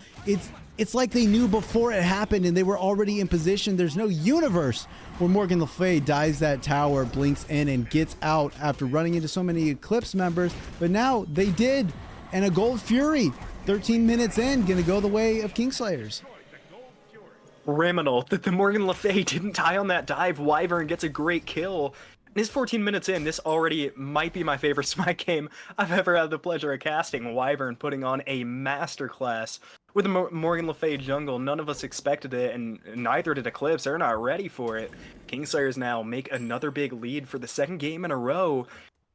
It's like they knew before it happened and they were already in position. There's no universe where Morgan Le Fay dives that tower, blinks in, and gets out after running into so many Eclipse members, but now they did, and a Gold Fury 13 minutes in, gonna go the way of Kingslayers. Criminal that the Morgan Le Fay didn't die on that dive. Wyvern gets a great kill. And his 14 minutes in, this already might be my favorite Smite game I've ever had the pleasure of casting. Wyvern putting on a masterclass with the Morgan Le Fay jungle. None of us expected it, and neither did Eclipse. They're not ready for it. Kingslayers now make another big lead for the second game in a row.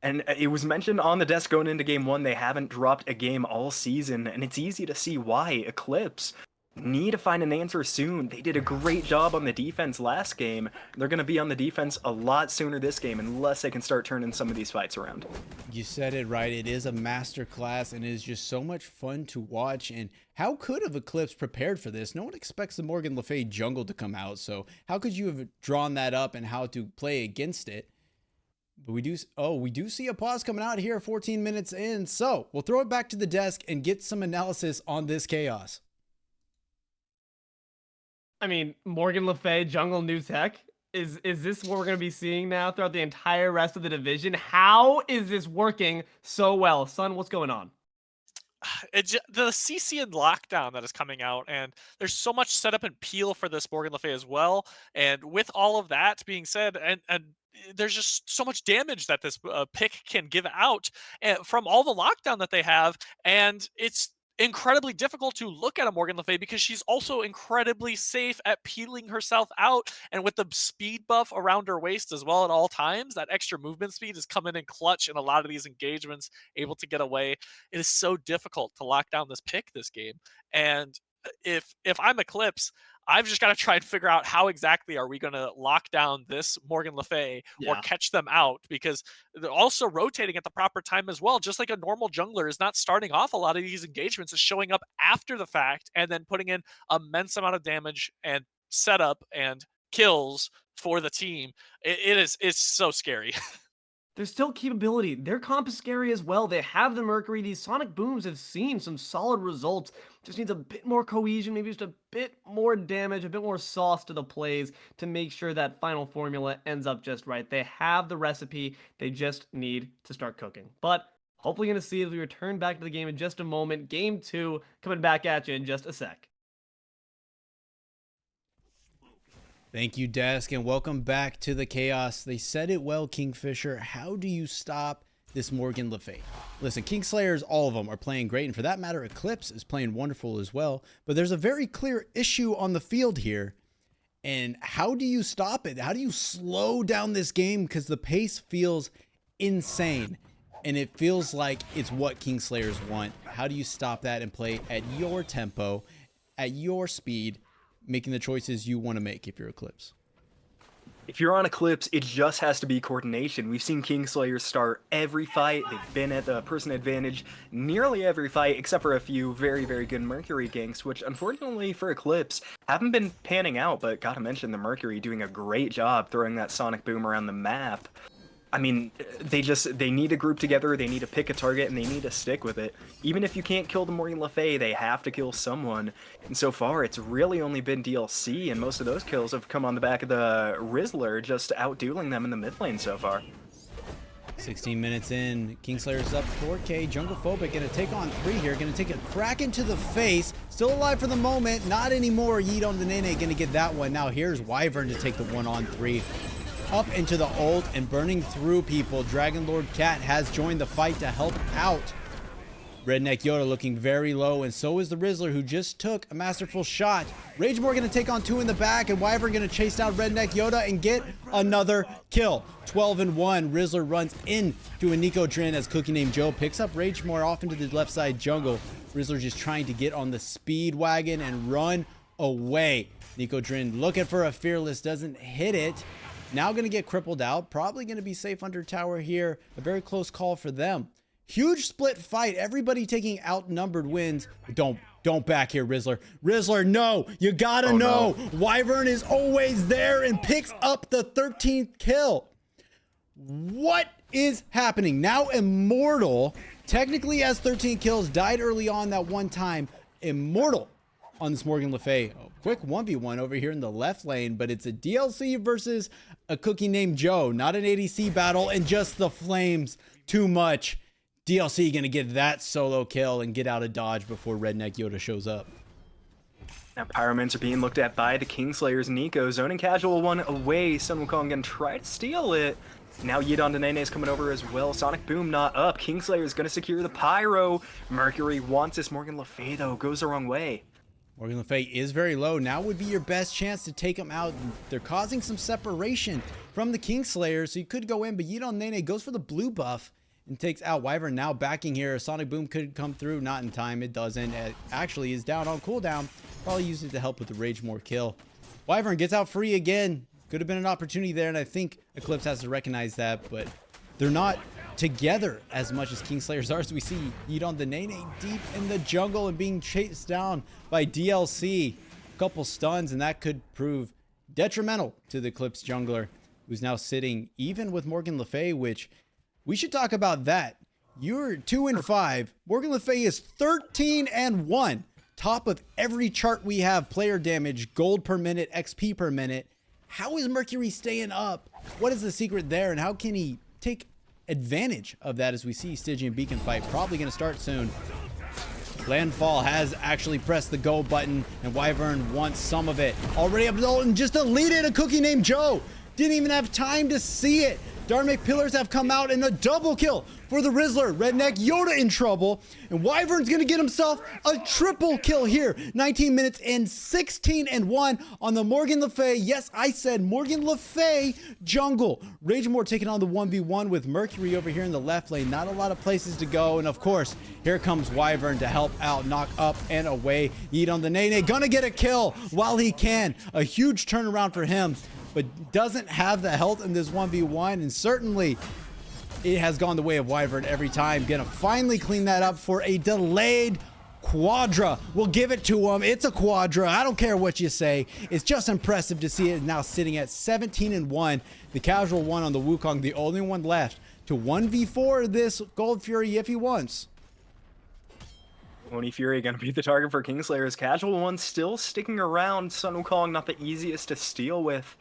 And it was mentioned on the desk going into game one, they haven't dropped a game all season, and it's easy to see why. Eclipse need to find an answer soon. They did a great job on the defense last game. They're going to be on the defense a lot sooner this game unless they can start turning some of these fights around. You said it right. It is a masterclass, and it is just so much fun to watch. And how could have Eclipse prepared for this? No one expects the Morgan Le Fay jungle to come out, so how could you have drawn that up and how to play against it? But we do see a pause coming out here 14 minutes in. So we'll throw it back to the desk and get some analysis on this chaos. I mean, Morgan Le Fay, jungle new tech. Is this what we're going to be seeing now throughout the entire rest of the division? How is this working so well? Son, what's going on? The CC and lockdown that is coming out, and there's so much setup and peel for this Morgan Le Fay as well. And with all of that being said, and there's just so much damage that this pick can give out from all the lockdown that they have, and it's incredibly difficult to look at a Morgan Le Fay because she's also incredibly safe at peeling herself out, and with the speed buff around her waist as well at all times, that extra movement speed is coming in clutch in a lot of these engagements, able to get away. It is so difficult to lock down this pick this game, and if I'm Eclipse, I've just got to try and figure out how exactly are we going to lock down this Morgan Le Fay or catch them out, because they're also rotating at the proper time as well. Just like a normal jungler is not starting off a lot of these engagements, is showing up after the fact and then putting in immense amount of damage and setup and kills for the team. It's so scary. There's still capability. Their comp is scary as well. They have the Mercury. These Sonic Booms have seen some solid results. Just needs a bit more cohesion, maybe just a bit more damage, a bit more sauce to the plays to make sure that final formula ends up just right. They have the recipe. They just need to start cooking. But hopefully going to see as we return back to the game in just a moment. Game 2 coming back at you in just a sec. Thank you, Desk, and welcome back to the chaos. They said it well, KingFsher. How do you stop this Morgan Le Fay? Listen, Kingslayers, all of them are playing great, and for that matter, Eclipse is playing wonderful as well. But there's a very clear issue on the field here. And how do you stop it? How do you slow down this game? Because the pace feels insane. And it feels like it's what Kingslayers want. How do you stop that and play at your tempo, at your speed, making the choices you want to make if you're Eclipse? If you're on Eclipse, it just has to be coordination. We've seen Kingslayers start every fight. They've been at the person advantage nearly every fight, except for a few very, very good Mercury ganks, which unfortunately for Eclipse haven't been panning out, but gotta mention the Mercury doing a great job throwing that sonic boom around the map. I mean, they need to group together, they need to pick a target, and they need to stick with it. Even if you can't kill the Morgan Le Fay, they have to kill someone. And so far, it's really only been DLC, and most of those kills have come on the back of the Rizzler, just out-dueling them in the mid lane so far. 16 minutes in, Kingslayers up 4K, JunglePhobic gonna take on 3 here, gonna take a crack into the face, still alive for the moment, not anymore. YeetOnDaNaeNae gonna get that one. Now here's Wyvern to take the 1-on-3. Up into the ult and burning through people. Dragonlordcat has joined the fight to help out. Redneck Yoda looking very low, and so is the Rizzler, who just took a masterful shot. Ragemore gonna take on 2 in the back, and Wyvern gonna chase down Redneck Yoda and get another kill. 12-1. Rizzler runs into a Nico Drin as ACookieNamedJoe picks up Ragemore off into the left side jungle. Rizzler just trying to get on the speed wagon and run away. Nico Drin looking for a fearless, doesn't hit it. Now going to get crippled out. Probably going to be safe under tower here. A very close call for them. Huge split fight. Everybody taking outnumbered wins. Don't back here, Rizzler. Rizzler, no. You gotta know. No. Wyvern is always there and picks up the 13th kill. What is happening? Now Immortal technically has 13 kills. Died early on that one time. Immortal on this Morgan Le Fay. Oh, quick 1v1 over here in the left lane, but it's a DLC versus ACookieNamedJoe, not an ADC battle, and just the flames too much. DLC gonna get that solo kill and get out of dodge before Redneck Yoda shows up. Now Pyromans are being looked at by the Kingslayers. Nico zoning TheCasualOne away. Sun Wukong gonna try to steal it. Now YeetOnDaNaeNae is coming over as well. Sonic Boom not up. Kingslayers gonna secure the Pyro. Mercury wants this. Morgan Le Fay though goes the wrong way. Morgan Le Fay is very low. Now would be your best chance to take them out. They're causing some separation from the Kingslayers, so you could go in, but YeetOnDaNaeNae goes for the blue buff and takes out Wyvern. Now backing here. Sonic Boom could come through, not in time. It doesn't. It actually is down on cooldown. Probably used it to help with the Ragemore kill. Wyvern gets out free again. Could have been an opportunity there, and I think Eclipse has to recognize that, but they're not together as much as Kingslayers are, as we see YeetOnDaNaeNae deep in the jungle and being chased down by DLC. A couple stuns, and that could prove detrimental to the Eclipse jungler, who's now sitting even with Morgan Le Fay, which we should talk about that. You're 2-5. Morgan Le Fay is 13-1. Top of every chart we have. Player damage, gold per minute, XP per minute. How is Mercury staying up? What is the secret there, and how can he take advantage of that as we see Stygian Beacon fight probably going to start soon? Landfall has actually pressed the go button, and Wyvern wants some of it. Already up to the ult and just deleted ACookieNamedJoe. Didn't even have time to see it. Dharmic Pillars have come out in a double kill for the Rizzler. Redneck Yoda in trouble, and Wyvern's gonna get himself a triple kill here. 19 minutes and 16-1 on the Morgan Le Fay. Yes, I said Morgan Le Fay jungle. Ragemore taking on the 1v1 with Mercury over here in the left lane. Not a lot of places to go, and of course, here comes Wyvern to help out, knock up and away. YeetOnDaNaeNae gonna get a kill while he can. A huge turnaround for him, but doesn't have the health in this 1v1, and certainly it has gone the way of Wyvern every time. Gonna finally clean that up for a delayed quadra. We'll give it to him. It's a quadra. I don't care what you say. It's just impressive to see it now sitting at 17-1. TheCasualOne on the Wukong, the only one left to 1v4 this Gold Fury if he wants. Oni Fury gonna be the target for Kingslayers. TheCasualOne still sticking around. Sun Wukong not the easiest to steal with.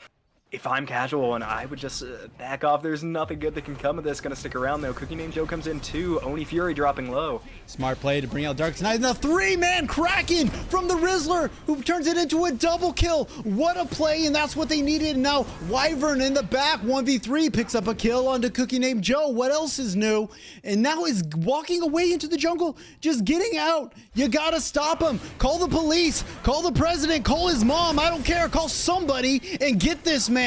If I'm TheCasualOne, I would just back off. There's nothing good that can come of this. Gonna stick around though. ACookieNamedJoe comes in too. Oni Fury dropping low. Smart play to bring out Dark Tonight. And the 3-man Kraken from the Rizzler, who turns it into a double kill. What a play, and that's what they needed. And now Wyvern in the back, 1v3, picks up a kill onto ACookieNamedJoe. What else is new? And now is walking away into the jungle, just getting out. You gotta stop him. Call the police, call the president, call his mom. I don't care. Call somebody and get this man.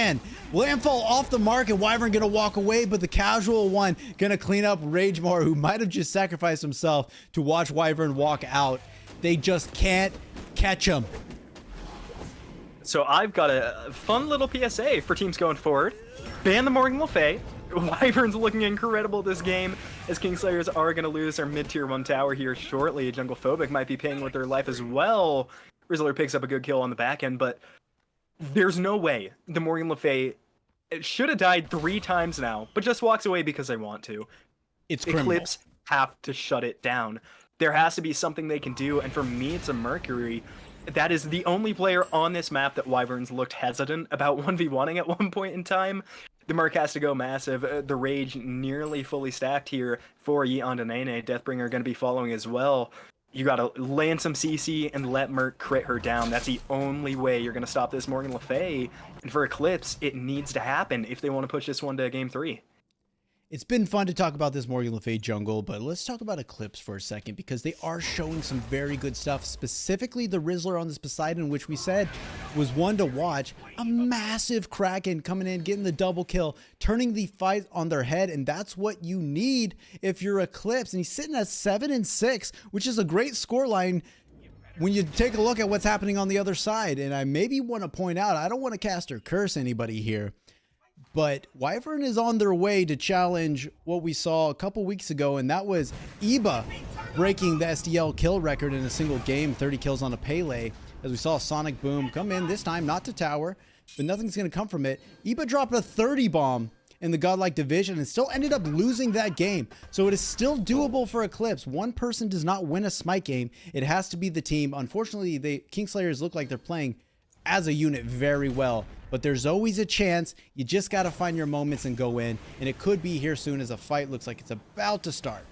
Landfall off the mark, and Wyvern gonna walk away, but the casual one gonna clean up Ragemore, who might have just sacrificed himself to watch Wyvern walk out. They just can't catch him. So I've got a fun little PSA for teams going forward. Ban the Morgan Le Fay. Wyvern's looking incredible this game, as Kingslayers are going to lose their mid-tier 1 tower here shortly. JunglePhobic might be paying with their life as well. Rizzler picks up a good kill on the back end, but there's no way the Morgan Le Fay should have died 3 times now, but just walks away because they want to. It's criminal. Eclipse have to shut it down. There has to be something they can do, and for me, it's a Mercury. That is the only player on this map that Wyverns looked hesitant about 1v1ing at one point in time. The Merc has to go massive. The Rage nearly fully stacked here for YeetOnDaNaeNae. Deathbringer going to be following as well. You got to land some CC and let Merc crit her down. That's the only way you're going to stop this Morgan Le Fay. And for Eclipse, it needs to happen if they want to push this one to game 3. It's been fun to talk about this Morgan Le Fay jungle, but let's talk about Eclipse for a second, because they are showing some very good stuff, specifically the Rizzler on this Poseidon, which we said was one to watch. A massive Kraken coming in, getting the double kill, turning the fight on their head, and that's what you need if you're Eclipse. And he's sitting at 7-6, which is a great scoreline when you take a look at what's happening on the other side. And I maybe want to point out, I don't want to cast or curse anybody here, but Wyvern is on their way to challenge what we saw a couple weeks ago, and that was Eba breaking the SDL kill record in a single game, 30 kills on a Pele, as we saw Sonic Boom come in, this time not to tower, but nothing's going to come from it. Eba dropped a 30 bomb in the Godlike division and still ended up losing that game. So it is still doable for Eclipse. One person does not win a Smite game. It has to be the team. Unfortunately, the Kingslayers look like they're playing as a unit very well, but there's always a chance. You just got to find your moments and go in, and it could be here soon as a fight looks like it's about to start.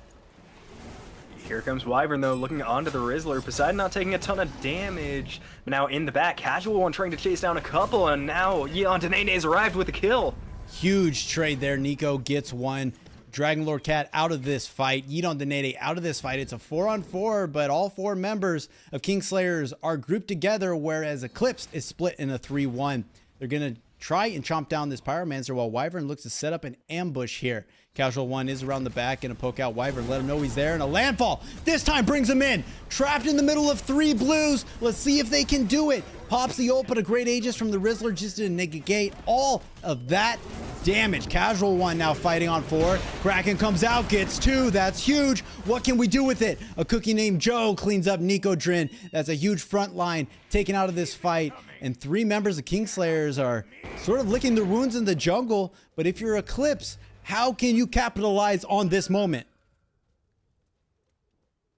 Here comes Wyvern, though, looking onto the Rizzler. Poseidon not taking a ton of damage. But now in the back, CasualOne trying to chase down a couple, and now YeetOnDaNaeNae's arrived with a kill. Huge trade there. Nico gets one. Dragonlordcat out of this fight. YeetOnDaNaeNae out of this fight. It's a 4-on-4, but all 4 members of Kingslayers are grouped together, whereas Eclipse is split in a 3-1. They're going to try and chomp down this Pyromancer while Wyvern looks to set up an ambush here. CasualOne is around the back, and a poke out Wyvern. Let him know he's there, and a landfall. This time brings him in. Trapped in the middle of 3 blues. Let's see if they can do it. Pops the ult, but a great Aegis from the Rizzler just to negate all of that damage. CasualOne now fighting on 4. Kraken comes out, gets 2. That's huge. What can we do with it? ACookieNamedJoe cleans up Nico Drin. That's a huge front line taken out of this fight. And 3 members of Kingslayers are sort of licking their wounds in the jungle. But if you're Eclipse, how can you capitalize on this moment?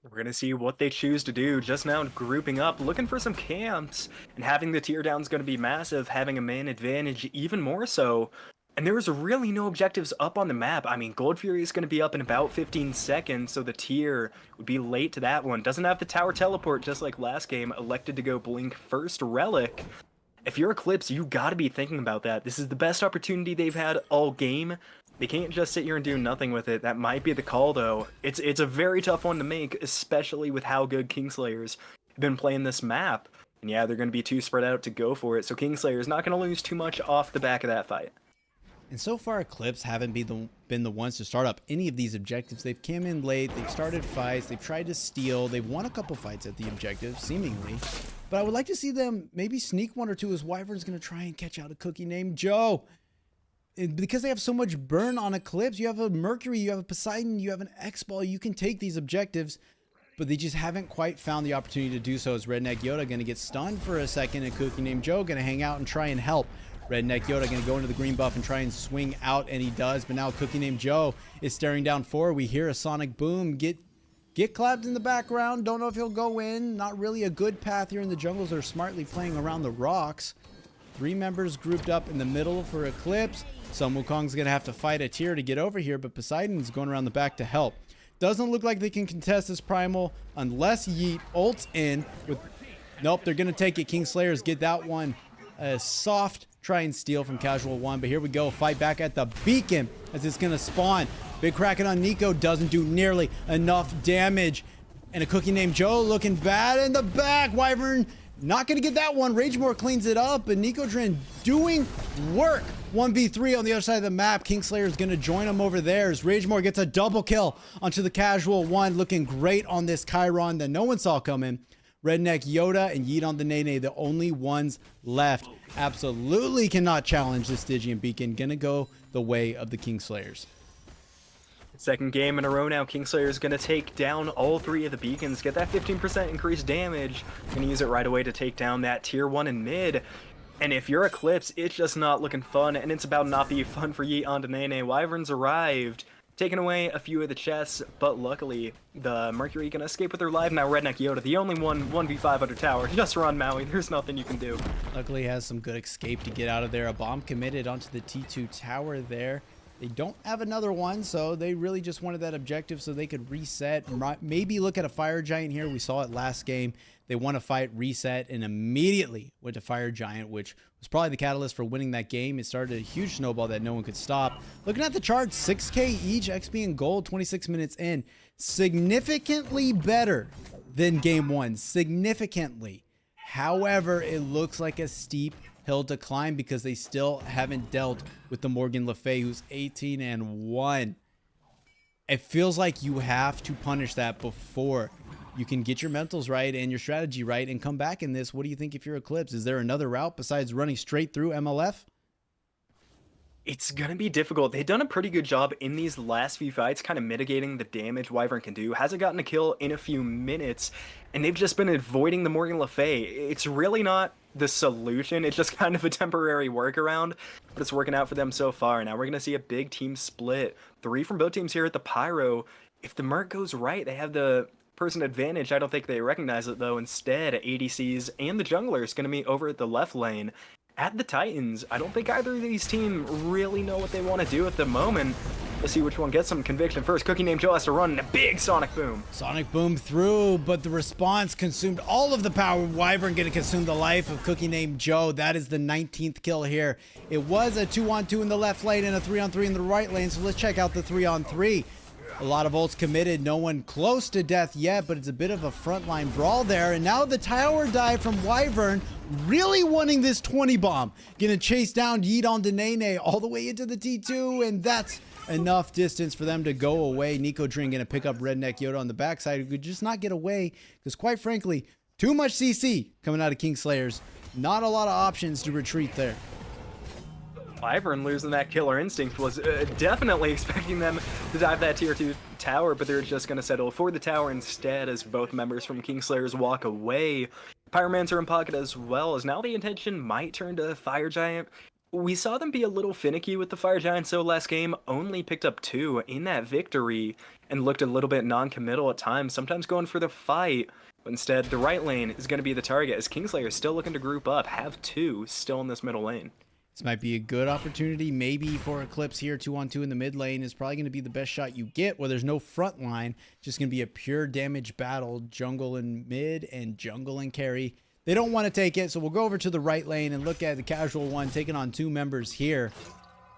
We're going to see what they choose to do. Just now grouping up, looking for some camps, and having the tier down is going to be massive, having a man advantage even more so. And there's really no objectives up on the map. I mean, Gold Fury is going to be up in about 15 seconds, so the tier would be late to that one. Doesn't have the tower teleport just like last game, elected to go blink first relic. If you're Eclipse, you got to be thinking about that. This is the best opportunity they've had all game. They can't just sit here and do nothing with it. That might be the call, though. It's a very tough one to make, especially with how good Kingslayers have been playing this map. And yeah, they're going to be too spread out to go for it, so Kingslayers not going to lose too much off the back of that fight. And so far, Eclipse haven't been the ones to start up any of these objectives. They've come in late, they've started fights, they've tried to steal, they've won a couple fights at the objective, seemingly. But I would like to see them maybe sneak 1 or 2 as Wyvern's going to try and catch out ACookieNamedJoe. Because they have so much burn on Eclipse, you have a Mercury, you have a Poseidon, you have an X-Ball, you can take these objectives, but they just haven't quite found the opportunity to do so. As Redneck Yoda going to get stunned for a second, and ACookieNamedJoe going to hang out and try and help. Redneck Yoda going to go into the green buff and try and swing out, and he does, but now ACookieNamedJoe is staring down 4. We hear a Sonic Boom get clapped in the background. Don't know if he'll go in. Not really a good path here in the jungles. They're smartly playing around the rocks. 3 members grouped up in the middle for Eclipse. Sun Wukong's going to have to fight a tier to get over here, but Poseidon's going around the back to help. Doesn't look like they can contest this primal unless Yeet ults in. Nope, they're going to take it. Kingslayers get that one. A soft try and steal from CasualOne, but here we go. Fight back at the beacon as it's going to spawn. Big Kraken on Nico doesn't do nearly enough damage. And ACookieNamedJoe looking bad in the back. Wyvern Not going to get that one. Ragemore cleans it up, and NicoDren doing work. 1v3 on the other side of the map. Kingslayer is going to join him over there as Ragemore gets a double kill onto TheCasualOne. Looking great on this Chiron that no one saw coming. Redneck Yoda and YeetOnDaNaeNae, the only ones left. Absolutely cannot challenge this Stygian Beacon. Going to go the way of the Kingslayers. Second game in a row now, Kingslayer is going to take down all 3 of the beacons, get that 15% increased damage, going to use it right away to take down that tier 1 in mid. And if you're Eclipse, it's just not looking fun, and it's about not being fun for YeetOnDaNaeNae. Wyverns arrived, taking away a few of the chests, but luckily, the Mercury going to escape with their life. Now Redneck Yoda, the only one 1v5 under tower. Just run, Maui. There's nothing you can do. Luckily has some good escape to get out of there. A bomb committed onto the T2 tower there. They don't have another one, so they really just wanted that objective so they could reset. Maybe look at a Fire Giant here. We saw it last game. They won a fight, reset, and immediately went to Fire Giant, which was probably the catalyst for winning that game. It started a huge snowball that no one could stop. Looking at the charts, 6K each, XP and gold, 26 minutes in. Significantly better than game 1. Significantly. However, it looks like a steep hill to climb because they still haven't dealt with the Morgan Le Fay, who's 18-1. It feels like you have to punish that before you can get your mentals right and your strategy right and come back in this. What do you think if you're Eclipse? Is there another route besides running straight through MLF? It's going to be difficult. They've done a pretty good job in these last few fights, kind of mitigating the damage Wyvern can do. Hasn't gotten a kill in a few minutes, and they've just been avoiding the Morgan Le Fay. It's really not the solution. It's just kind of a temporary workaround, but it's working out for them so far. Now we're going to see a big team split. 3 from both teams here at the Pyro. If the Merc goes right, they have the person advantage. I don't think they recognize it, though. Instead, ADCs and the junglers going to be over at the left lane. At the Titans, I don't think either of these teams really know what they want to do at the moment. Let's see which one gets some conviction first. KookieNamedJoe has to run in a big Sonic Boom. Sonic Boom through, but the response consumed all of the power. Wyvern going to consume the life of KookieNamedJoe. That is the 19th kill here. It was a 2-on-2 in the left lane and a 3-on-3 in the right lane, so let's check out the 3-on-3. A lot of ults committed, no one close to death yet, but it's a bit of a frontline brawl there. And now the tower dive from Wyvern, really wanting this 20 bomb. Gonna chase down YeetOnDaNaeNae all the way into the T2, and that's enough distance for them to go away. NicoDren gonna pick up Redneck Yoda on the backside, who could just not get away, because quite frankly, too much CC coming out of Kingslayers. Not a lot of options to retreat there. Wyvern losing that killer instinct was definitely expecting them to dive that tier 2 tower, but they're just going to settle for the tower instead as both members from Kingslayers walk away. Pyromancer in pocket as well, as now the intention might turn to Fire Giant. We saw them be a little finicky with the Fire Giant, so last game only picked up 2 in that victory and looked a little bit non-committal at times, sometimes going for the fight. But instead, the right lane is going to be the target as Kingslayers is still looking to group up, have 2 still in this middle lane. This might be a good opportunity maybe for Eclipse here. 2-on-2 in the mid lane is probably going to be the best shot you get where there's no front line. Just going to be a pure damage battle. Jungle and mid and jungle and carry. They don't want to take it, so we'll go over to the right lane and look at TheCasualOne taking on 2 members here.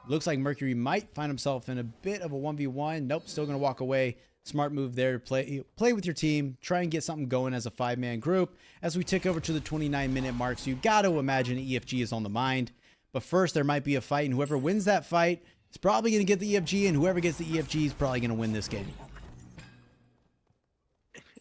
Looks like Mercury might find himself in a bit of a 1v1. Nope, still going to walk away. Smart move there. Play with your team. Try and get something going as a 5-man group. As we tick over to the 29-minute mark, so you've got to imagine EFG is on the mind. But first, there might be a fight, and whoever wins that fight is probably going to get the EFG, and whoever gets the EFG is probably going to win this game.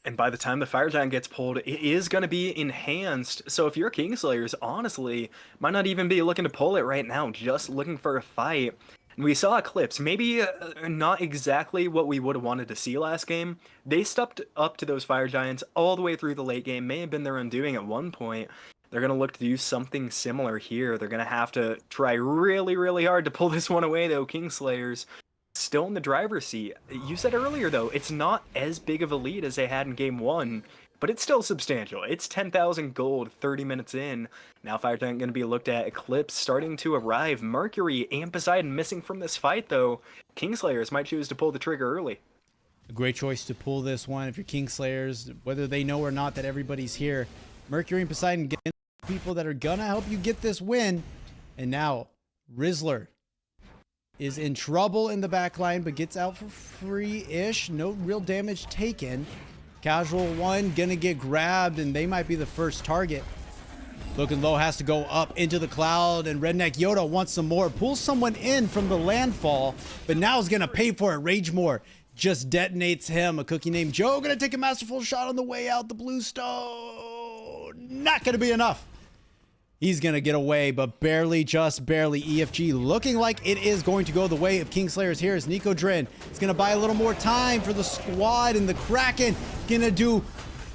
And by the time the Fire Giant gets pulled, it is going to be enhanced. So if you're Kingslayers, honestly, might not even be looking to pull it right now, just looking for a fight. And we saw Eclipse, maybe not exactly what we would have wanted to see last game. They stepped up to those Fire Giants all the way through the late game, may have been their undoing at one point. They're going to look to do something similar here. They're going to have to try really, really hard to pull this one away, though. Kingslayers still in the driver's seat. You said earlier, though, it's not as big of a lead as they had in Game 1, but it's still substantial. It's 10,000 gold 30 minutes in. Now Fire Giant going to be looked at. Eclipse starting to arrive. Mercury and Poseidon missing from this fight, though. Kingslayers might choose to pull the trigger early. A great choice to pull this one if you're Kingslayers, whether they know or not that everybody's here. Mercury and Poseidon get people that are gonna help you get this win. And now Rizzler is in trouble in the back line, but gets out for free-ish. No real damage taken. TheCasualOne gonna get grabbed, and they might be the first target. Looking low, has to go up into the cloud, and Redneck Yoda wants some more. Pulls someone in from the landfall, but now is going to pay for it. Rage More just detonates him. A cookie named Joe going to take a masterful shot on the way out. The blue stone, not going to be enough. He's going to get away, but barely, just barely. EFG looking like it is going to go the way of Kingslayers here as NicoDren is going to buy a little more time for the squad, and the Kraken going to do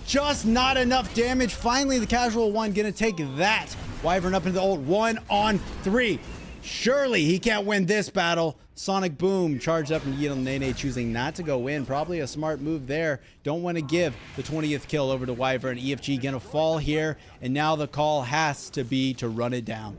just not enough damage. Finally, the casual one going to take that. Wyvern up into the ult, 1-on-3. Surely he can't win this battle. Sonic Boom charged up, and YeetOnDaNaeNae choosing not to go in. Probably a smart move there. Don't want to give the 20th kill over to Wyvern. EFG gonna fall here, and now the call has to be to run it down.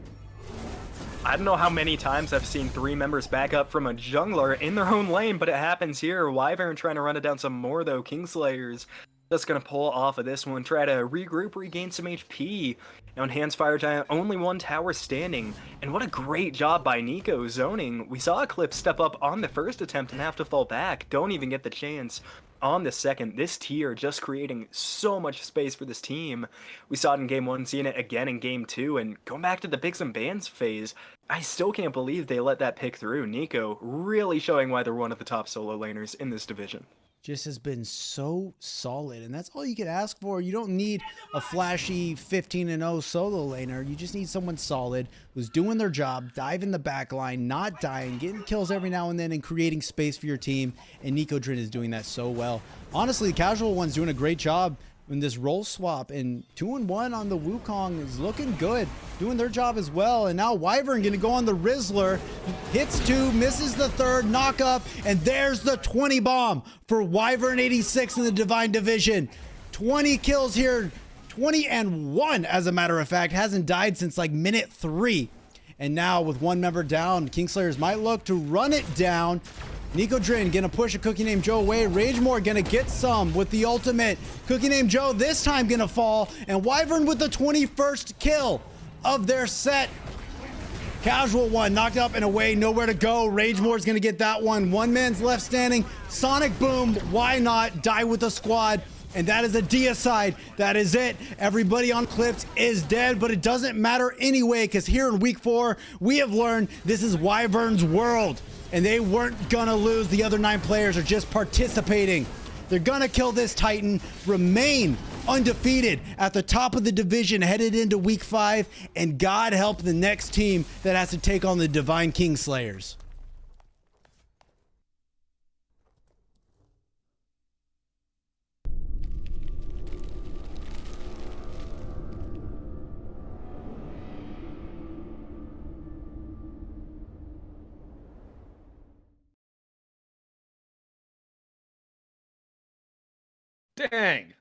I don't know how many times I've seen 3 members back up from a jungler in their own lane, but it happens here. Wyvern trying to run it down some more though. Kingslayers just gonna pull off of this one, try to regroup, regain some HP. Now Enhanced Fire Giant, only 1 tower standing. And what a great job by Nico zoning. We saw Eclipse step up on the first attempt and have to fall back. Don't even get the chance on the second. This tier just creating so much space for this team. We saw it in game 1, seeing it again in game 2, and going back to the picks and bans phase, I still can't believe they let that pick through. Nico really showing why they're one of the top solo laners in this division. Just has been so solid, and that's all you can ask for. You don't need a flashy 15-0 solo laner. You just need someone solid who's doing their job, diving the back line, not dying, getting kills every now and then, and creating space for your team. And NicoDren is doing that so well. Honestly, the casual one's doing a great job in this role swap, and 2-1 on the Wukong is looking good, doing their job as well. And now Wyvern gonna go on the Rizzler, hits 2, misses the 3rd, knock up, and there's the 20 bomb for Wyvern 86 in the Divine Division. 20 kills here, 20-1 as a matter of fact, hasn't died since like minute 3. And now with 1 member down, Kingslayers might look to run it down. NicoDren gonna push a cookie named Joe away. Ragemore gonna get some with the ultimate. Cookie named Joe this time gonna fall, and Wyvern with the 21st kill of their set. Casual one knocked up and away, nowhere to go. Ragemore's gonna get that one. 1 man's left standing. Sonic Boom, why not die with the squad? And that is a deicide. That is it. Everybody on Eclipse is dead, but it doesn't matter anyway, because here in week 4, we have learned this is Wyvern's world. And they weren't gonna lose. The other 9 players are just participating. They're gonna kill this Titan, remain undefeated at the top of the division headed into week 5, and God help the next team that has to take on the Divine Kingslayers. Dang.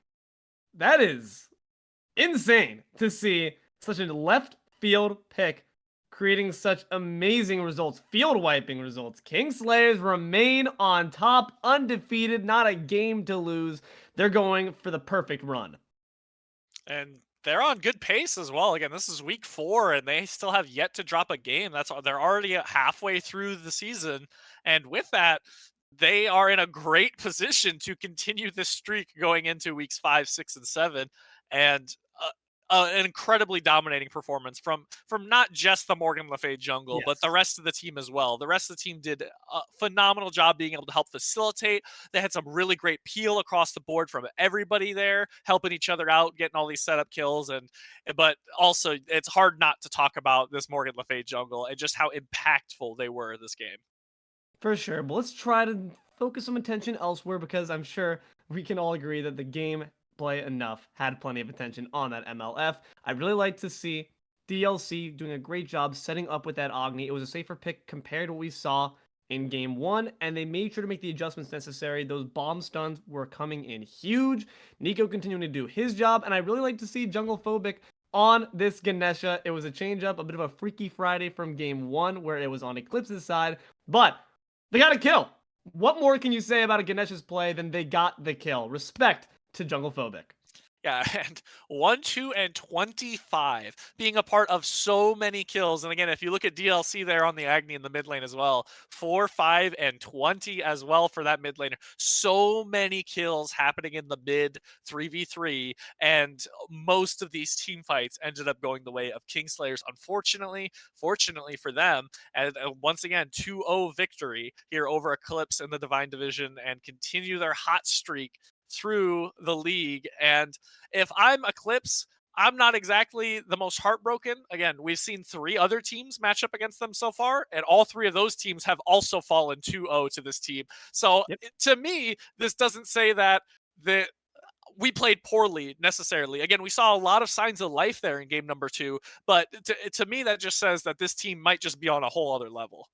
That is insane to see such a left field pick creating such amazing results, field wiping results. Kingslayers remain on top, undefeated, not a game to lose. They're going for the perfect run. And they're on good pace as well. Again, this is week 4, and they still have yet to drop a game. They're already halfway through the season, and with that, they are in a great position to continue this streak going into weeks 5, 6, and 7, and an incredibly dominating performance from not just the Morgan Le Fay jungle, but the rest of the team as well. The rest of the team did a phenomenal job being able to help facilitate. They had some really great peel across the board from everybody there, helping each other out, getting all these setup kills, but also it's hard not to talk about this Morgan Le Fay jungle and just how impactful they were in this game. For sure, but let's try to focus some attention elsewhere, because I'm sure we can all agree that the gameplay enough had plenty of attention on that MLF. I'd really like to see DLC doing a great job setting up with that Agni. It was a safer pick compared to what we saw in game 1, and they made sure to make the adjustments necessary. Those bomb stuns were coming in huge. Nico continuing to do his job, and I really like to see JunglePhobic on this Ganesha. It was a change up, a bit of a Freaky Friday from game 1 where it was on Eclipse's side, but they got a kill. What more can you say about a Ganesha's play than they got the kill? Respect to JunglePhobic. Yeah, and 1, 2, and 25, being a part of so many kills. And again, if you look at DLC there on the Agni in the mid lane as well, 4, 5, and 20 as well for that mid laner. So many kills happening in the mid 3v3, and most of these team fights ended up going the way of Kingslayers, unfortunately. Fortunately for them, and once again, 2-0 victory here over Eclipse in the Divine Division, and continue their hot streak through the league. And if I'm Eclipse, I'm not exactly the most heartbroken. Again, we've seen 3 other teams match up against them so far, and all 3 of those teams have also fallen 2-0 to this team. So Yep. to me, this doesn't say that we played poorly necessarily. Again, we saw a lot of signs of life there in game number 2, but to me, that just says that this team might just be on a whole other level.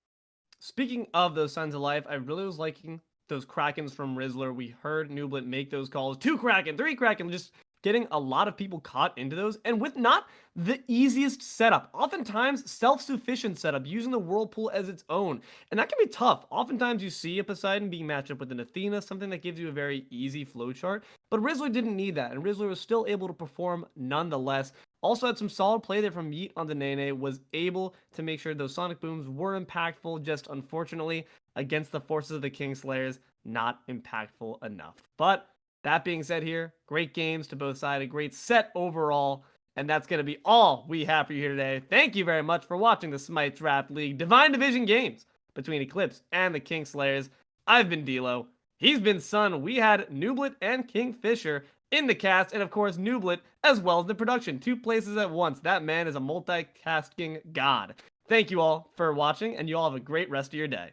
Speaking of those signs of life, I really was liking those Krakens from Rizzler. We heard Nooblet make those calls. 2 Kraken, 3 Kraken, just getting a lot of people caught into those. And with not the easiest setup, oftentimes self-sufficient setup, using the Whirlpool as its own. And that can be tough. Oftentimes you see a Poseidon being matched up with an Athena, something that gives you a very easy flowchart. But Rizzler didn't need that, and Rizzler was still able to perform nonetheless. Also had some solid play there from YeetOnDaNaeNae, was able to make sure those Sonic Booms were impactful, just unfortunately, against the forces of the Kingslayers, not impactful enough. But that being said here, great games to both sides, a great set overall, and that's going to be all we have for you here today. Thank you very much for watching the Smite Draft League Divine Division games between Eclipse and the Kingslayers. I've been Deelo. He's been Suun. We had Nooblet and KingFsher in the cast, and of course Nooblet as well as the production. 2 places at once. That man is a multitasking god. Thank you all for watching, and you all have a great rest of your day.